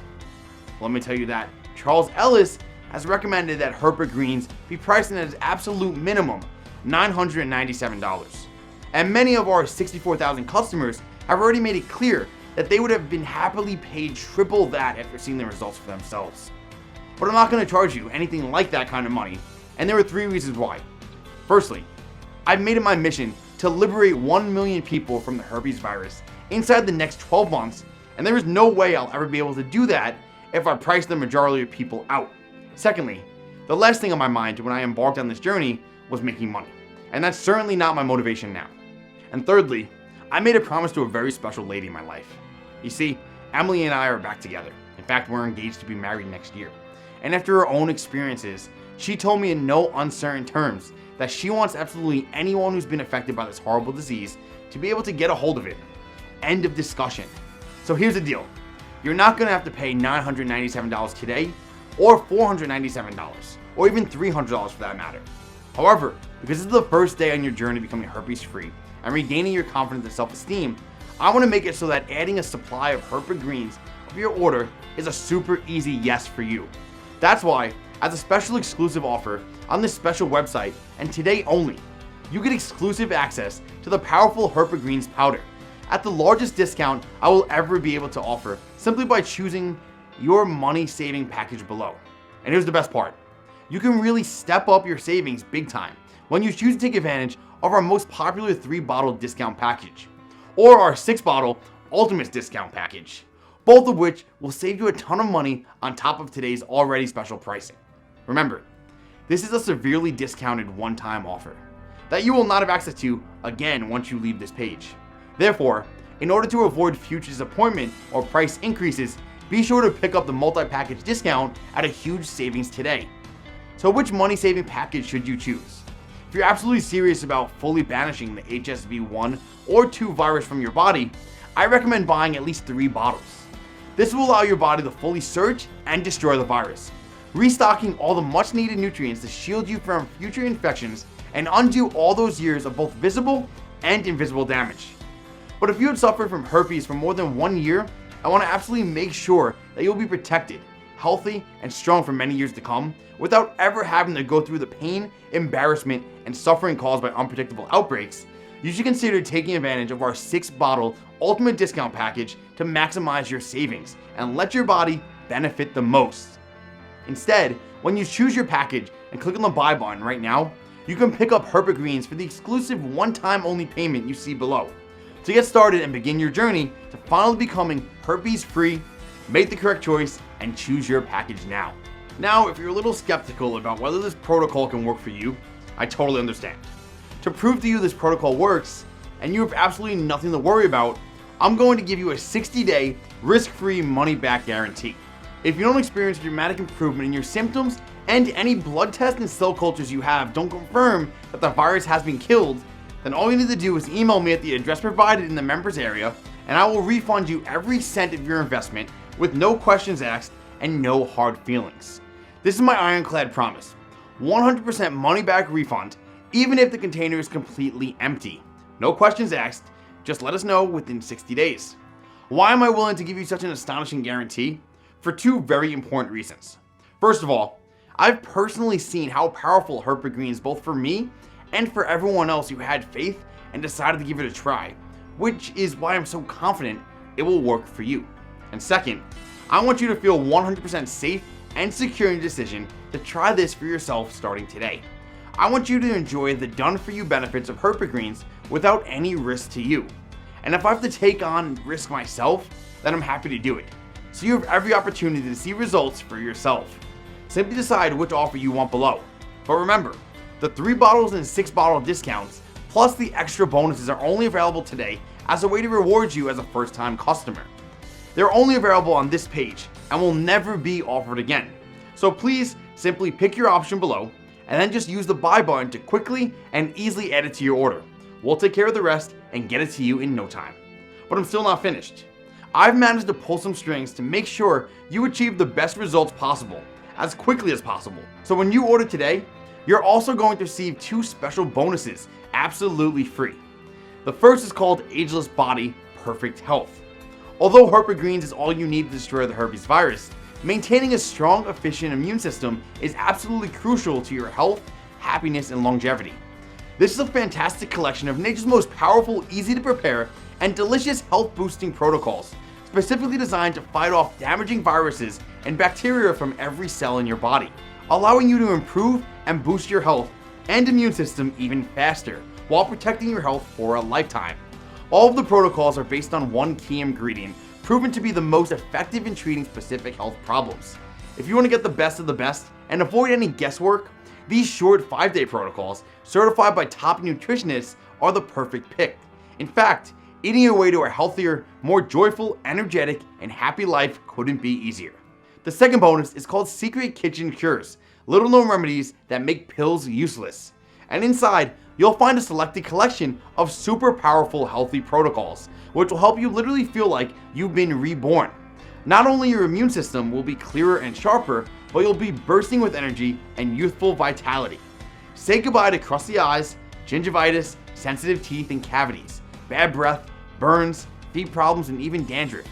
Let me tell you that Charles Ellis has recommended that Herpa Greens be priced at its absolute minimum, $997. And many of our 64,000 customers have already made it clear that they would have been happily paid triple that after seeing the results for themselves. But I'm not going to charge you anything like that kind of money, and there are 3 reasons why. Firstly, I've made it my mission to liberate 1 million people from the herpes virus inside the next 12 months, and there is no way I'll ever be able to do that if I price the majority of people out. Secondly, the last thing on my mind when I embarked on this journey was making money, and that's certainly not my motivation now. And thirdly, I made a promise to a very special lady in my life. You see, Emily and I are back together. In fact, we're engaged to be married next year. And after her own experiences, she told me in no uncertain terms that she wants absolutely anyone who's been affected by this horrible disease to be able to get a hold of it. End of discussion. So here's the deal. You're not going to have to pay $997 today, or $497, or even $300 for that matter. However, because this is the first day on your journey becoming herpes free and regaining your confidence and self-esteem, I want to make it so that adding a supply of Herpa Greens of your order is a super easy yes for you. That's why, as a special exclusive offer on this special website, and today only, you get exclusive access to the powerful Herpa Greens powder at the largest discount I will ever be able to offer simply by choosing your money-saving package below. And here's the best part. You can really step up your savings big time when you choose to take advantage of our most popular 3-bottle discount package, or our 6-bottle Ultimate discount package, both of which will save you a ton of money on top of today's already special pricing. Remember, this is a severely discounted one-time offer that you will not have access to again once you leave this page. Therefore, in order to avoid future disappointment or price increases, be sure to pick up the multi-package discount at a huge savings today. So which money-saving package should you choose? If you're absolutely serious about fully banishing the HSV1 or 2 virus from your body, I recommend buying at least 3 bottles. This will allow your body to fully search and destroy the virus, restocking all the much needed nutrients to shield you from future infections and undo all those years of both visible and invisible damage. But if you had suffered from herpes for more than 1 year, I want to absolutely make sure that you'll be protected, healthy, and strong for many years to come without ever having to go through the pain, embarrassment, and suffering caused by unpredictable outbreaks. You should consider taking advantage of our 6-bottle Ultimate discount package to maximize your savings and let your body benefit the most. Instead, when you choose your package and click on the buy button right now, you can pick up Herpagreens for the exclusive one-time only payment you see below. To get started and begin your journey to finally becoming herpes-free, make the correct choice and choose your package now. Now, if you're a little skeptical about whether this protocol can work for you, I totally understand. To prove to you this protocol works, and you have absolutely nothing to worry about, I'm going to give you a 60-day risk-free money-back guarantee. If you don't experience dramatic improvement in your symptoms and any blood tests and cell cultures you have don't confirm that the virus has been killed, then all you need to do is email me at the address provided in the members area, and I will refund you every cent of your investment with no questions asked and no hard feelings. This is my ironclad promise. 100% money-back refund, even if the container is completely empty. No questions asked, just let us know within 60 days. Why am I willing to give you such an astonishing guarantee? For 2 very important reasons. First of all, I've personally seen how powerful Herpa Greens both for me and for everyone else who had faith and decided to give it a try, which is why I'm so confident it will work for you. And second, I want you to feel 100% safe and secure in your decision to try this for yourself starting today. I want you to enjoy the done-for-you benefits of Herpa Greens without any risk to you. And if I have to take on risk myself, then I'm happy to do it. So you have every opportunity to see results for yourself. Simply decide which offer you want below. But remember, the 3 bottles and 6-bottle discounts, plus the extra bonuses are only available today as a way to reward you as a first-time customer. They're only available on this page and will never be offered again. So please simply pick your option below and then just use the buy button to quickly and easily add it to your order. We'll take care of the rest and get it to you in no time. But I'm still not finished. I've managed to pull some strings to make sure you achieve the best results possible as quickly as possible. So when you order today, you're also going to receive 2 special bonuses absolutely free. The first is called Ageless Body Perfect Health. Although Herpa Greens is all you need to destroy the herpes virus, maintaining a strong, efficient immune system is absolutely crucial to your health, happiness, and longevity. This is a fantastic collection of nature's most powerful, easy to prepare, and delicious health-boosting protocols, specifically designed to fight off damaging viruses and bacteria from every cell in your body, allowing you to improve and boost your health and immune system even faster, while protecting your health for a lifetime. All of the protocols are based on one key ingredient, proven to be the most effective in treating specific health problems. If you want to get the best of the best and avoid any guesswork, these short 5-day protocols, certified by top nutritionists, are the perfect pick. In fact, eating your way to a healthier, more joyful, energetic, and happy life couldn't be easier. The second bonus is called Secret Kitchen Cures, little-known remedies that make pills useless. And inside, you'll find a selected collection of super powerful healthy protocols, which will help you literally feel like you've been reborn. Not only your immune system will be clearer and sharper, but you'll be bursting with energy and youthful vitality. Say goodbye to crusty eyes, gingivitis, sensitive teeth and cavities, bad breath, burns, feet problems, and even dandruff.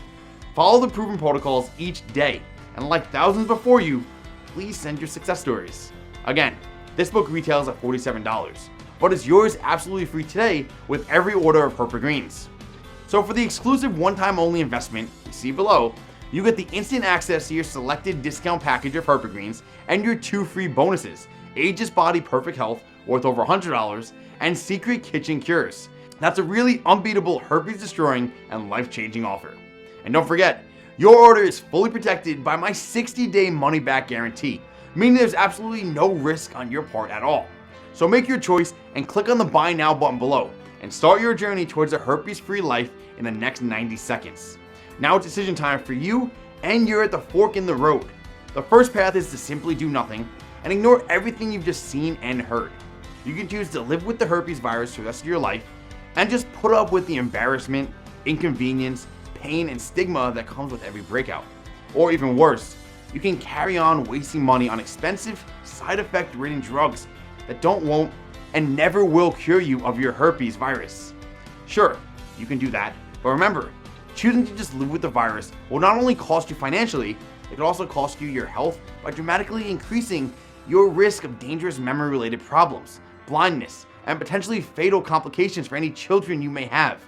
Follow the proven protocols each day, and like thousands before you, please send your success stories. Again, this book retails at $47, but is yours absolutely free today with every order of Herpa Greens. So for the exclusive one-time only investment you see below, You get the instant access to your selected discount package of Herpagreens and your 2 free bonuses: Aegis Body Perfect Health, worth over $100, and Secret Kitchen Cures. That's a really unbeatable herpes-destroying and life-changing offer. And don't forget, your order is fully protected by my 60-day money-back guarantee, meaning there's absolutely no risk on your part at all. So make your choice and click on the Buy Now button below and start your journey towards a herpes-free life in the next 90 seconds. Now it's decision time for you, and you're at the fork in the road. The first path is to simply do nothing and ignore everything you've just seen and heard. You can choose to live with the herpes virus for the rest of your life and just put up with the embarrassment, inconvenience, pain, and stigma that comes with every breakout. Or even worse, you can carry on wasting money on expensive, side effect ridden drugs that won't and never will cure you of your herpes virus. Sure, you can do that, but remember, choosing to just live with the virus will not only cost you financially, it could also cost you your health by dramatically increasing your risk of dangerous memory-related problems, blindness, and potentially fatal complications for any children you may have.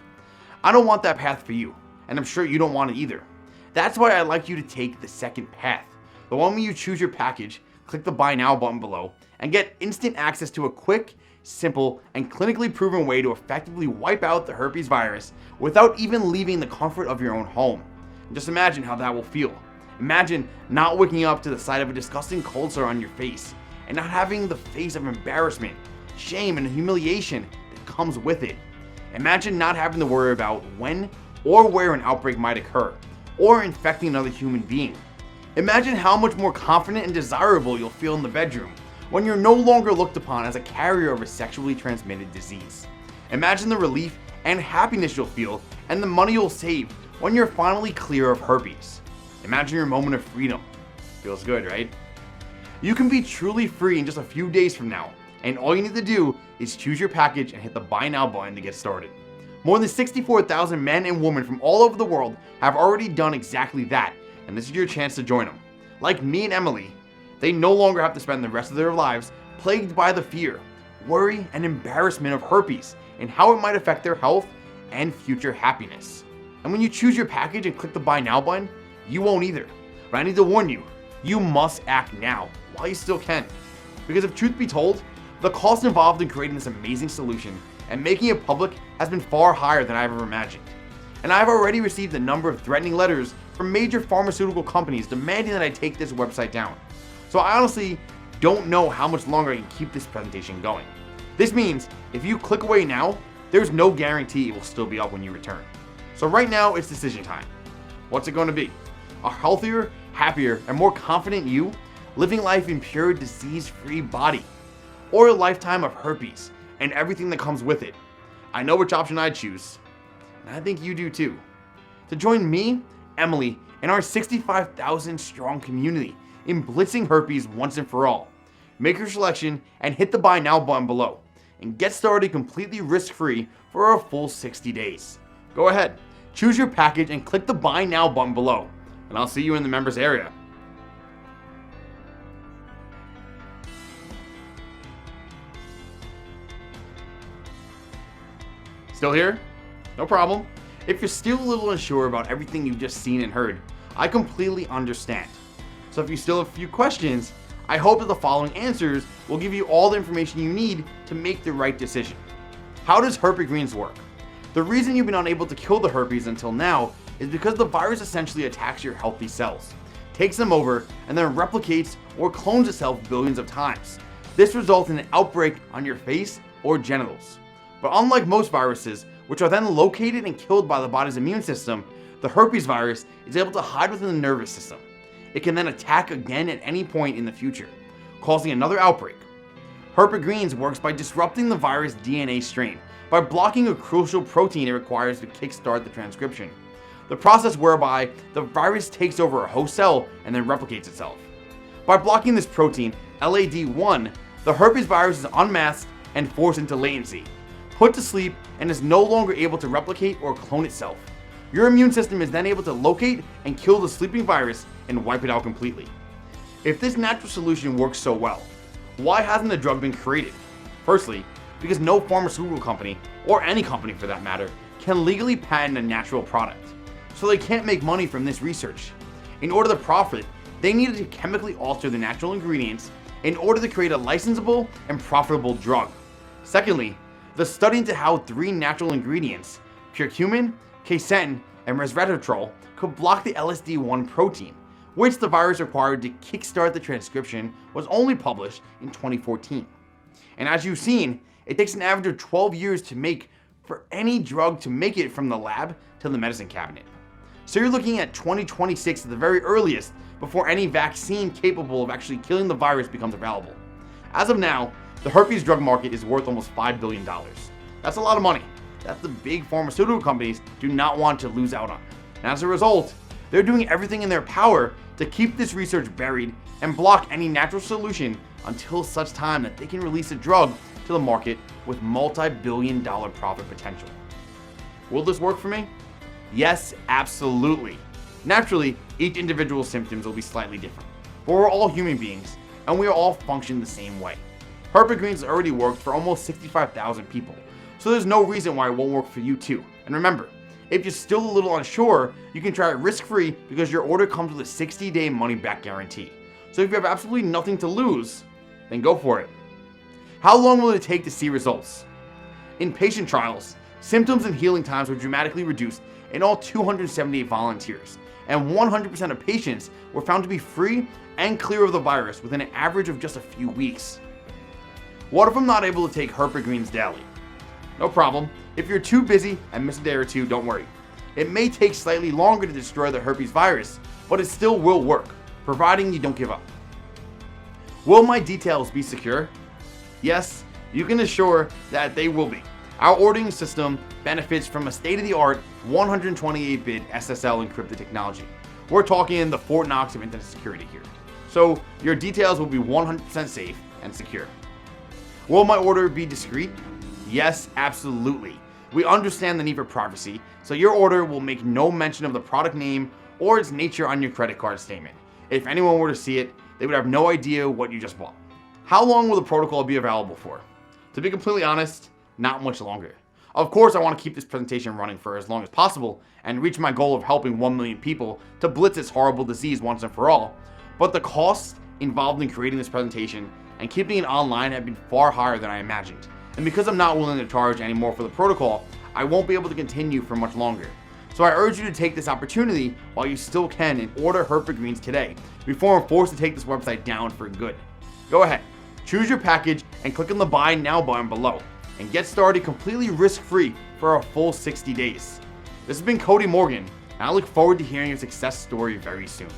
I don't want that path for you, and I'm sure you don't want it either. That's why I'd like you to take the second path, the one where you choose your package, click the Buy Now button below, and get instant access to a quick, simple, and clinically proven way to effectively wipe out the herpes virus without even leaving the comfort of your own home. And just imagine how that will feel. Imagine not waking up to the sight of a disgusting cold sore on your face and not having the face of embarrassment, shame, and humiliation that comes with it. Imagine not having to worry about when or where an outbreak might occur, or infecting another human being. Imagine how much more confident and desirable you'll feel in the bedroom when you're no longer looked upon as a carrier of a sexually transmitted disease. Imagine the relief and happiness you'll feel and the money you'll save when you're finally clear of herpes. Imagine your moment of freedom. Feels good, right? You can be truly free in just a few days from now, and all you need to do is choose your package and hit the Buy Now button to get started. More than 64,000 men and women from all over the world have already done exactly that, and this is your chance to join them. Like me and Emily, they no longer have to spend the rest of their lives plagued by the fear, worry, and embarrassment of herpes and how it might affect their health and future happiness. And when you choose your package and click the Buy Now button, you won't either. But I need to warn you, you must act now while you still can. Because if truth be told, the cost involved in creating this amazing solution and making it public has been far higher than I've ever imagined. And I've already received a number of threatening letters from major pharmaceutical companies demanding that I take this website down. So I honestly don't know how much longer I can keep this presentation going. This means if you click away now, there's no guarantee it will still be up when you return. So right now it's decision time. What's it going to be? A healthier, happier, and more confident you living life in pure disease-free body? Or a lifetime of herpes and everything that comes with it? I know which option I'd choose, and I think you do too. To join me, Emily, and our 65,000 strong community in blitzing herpes once and for all, make your selection and hit the Buy Now button below and get started completely risk-free for a full 60 days. Go ahead, choose your package and click the Buy Now button below, and I'll see you in the members area. Still here? No problem. If you're still a little unsure about everything you've just seen and heard, I completely understand. So if you still have a few questions, I hope that the following answers will give you all the information you need to make the right decision. How does Herpagreens work? The reason you've been unable to kill the herpes until now is because the virus essentially attacks your healthy cells, takes them over, and then replicates or clones itself billions of times. This results in an outbreak on your face or genitals. But unlike most viruses, which are then located and killed by the body's immune system, the herpes virus is able to hide within the nervous system. It can then attack again at any point in the future, causing another outbreak. Herpagreens works by disrupting the virus DNA strain by blocking a crucial protein it requires to kickstart the transcription. The process whereby the virus takes over a host cell and then replicates itself. By blocking this protein, LAD1, the herpes virus is unmasked and forced into latency, put to sleep, and is no longer able to replicate or clone itself. Your immune system is then able to locate and kill the sleeping virus and wipe it out completely. If this natural solution works so well, why hasn't the drug been created? Firstly, because no pharmaceutical company, or any company for that matter, can legally patent a natural product. So they can't make money from this research. In order to profit, they needed to chemically alter the natural ingredients in order to create a licensable and profitable drug. Secondly, the study into how 3 natural ingredients, Curcumin, Quercetin, and Resveratrol, could block the LSD1 protein, which the virus required to kickstart the transcription, was only published in 2014. And as you've seen, it takes an average of 12 years to make for any drug to make it from the lab to the medicine cabinet. So you're looking at 2026 at the very earliest before any vaccine capable of actually killing the virus becomes available. As of now, the herpes drug market is worth almost $5 billion. That's a lot of money that the big pharmaceutical companies do not want to lose out on. And as a result, they're doing everything in their power to keep this research buried and block any natural solution until such time that they can release a drug to the market with multi-billion-dollar profit potential. Will this work for me? Yes, absolutely. Naturally, each individual's symptoms will be slightly different, but we're all human beings and we all function the same way. Herpa Greens has already worked for almost 65,000 people, so there's no reason why it won't work for you too. And remember, if you're still a little unsure, you can try it risk-free because your order comes with a 60-day money-back guarantee. So if you have absolutely nothing to lose, then go for it. How long will it take to see results? In patient trials, symptoms and healing times were dramatically reduced in all 278 volunteers, and 100% of patients were found to be free and clear of the virus within an average of just a few weeks. What if I'm not able to take Herpa Greens daily? No problem. If you're too busy and miss a day or two, don't worry. It may take slightly longer to destroy the herpes virus, but it still will work, providing you don't give up. Will my details be secure? Yes, you can assure that they will be. Our ordering system benefits from a state-of-the-art 128-bit SSL encrypted technology. We're talking the Fort Knox of internet security here. So your details will be 100% safe and secure. Will my order be discreet? Yes, absolutely. We understand the need for privacy, so your order will make no mention of the product name or its nature on your credit card statement. If anyone were to see it, they would have no idea what you just bought. How long will the protocol be available for? To be completely honest, not much longer. Of course, I want to keep this presentation running for as long as possible and reach my goal of helping 1 million people to blitz this horrible disease once and for all. But the costs involved in creating this presentation and keeping it online have been far higher than I imagined. And because I'm not willing to charge any more for the protocol, I won't be able to continue for much longer. So I urge you to take this opportunity while you still can and order Herpa Greens today before I'm forced to take this website down for good. Go ahead, choose your package and click on the Buy Now button below and get started completely risk-free for a full 60 days. This has been Cody Morgan, and I look forward to hearing your success story very soon.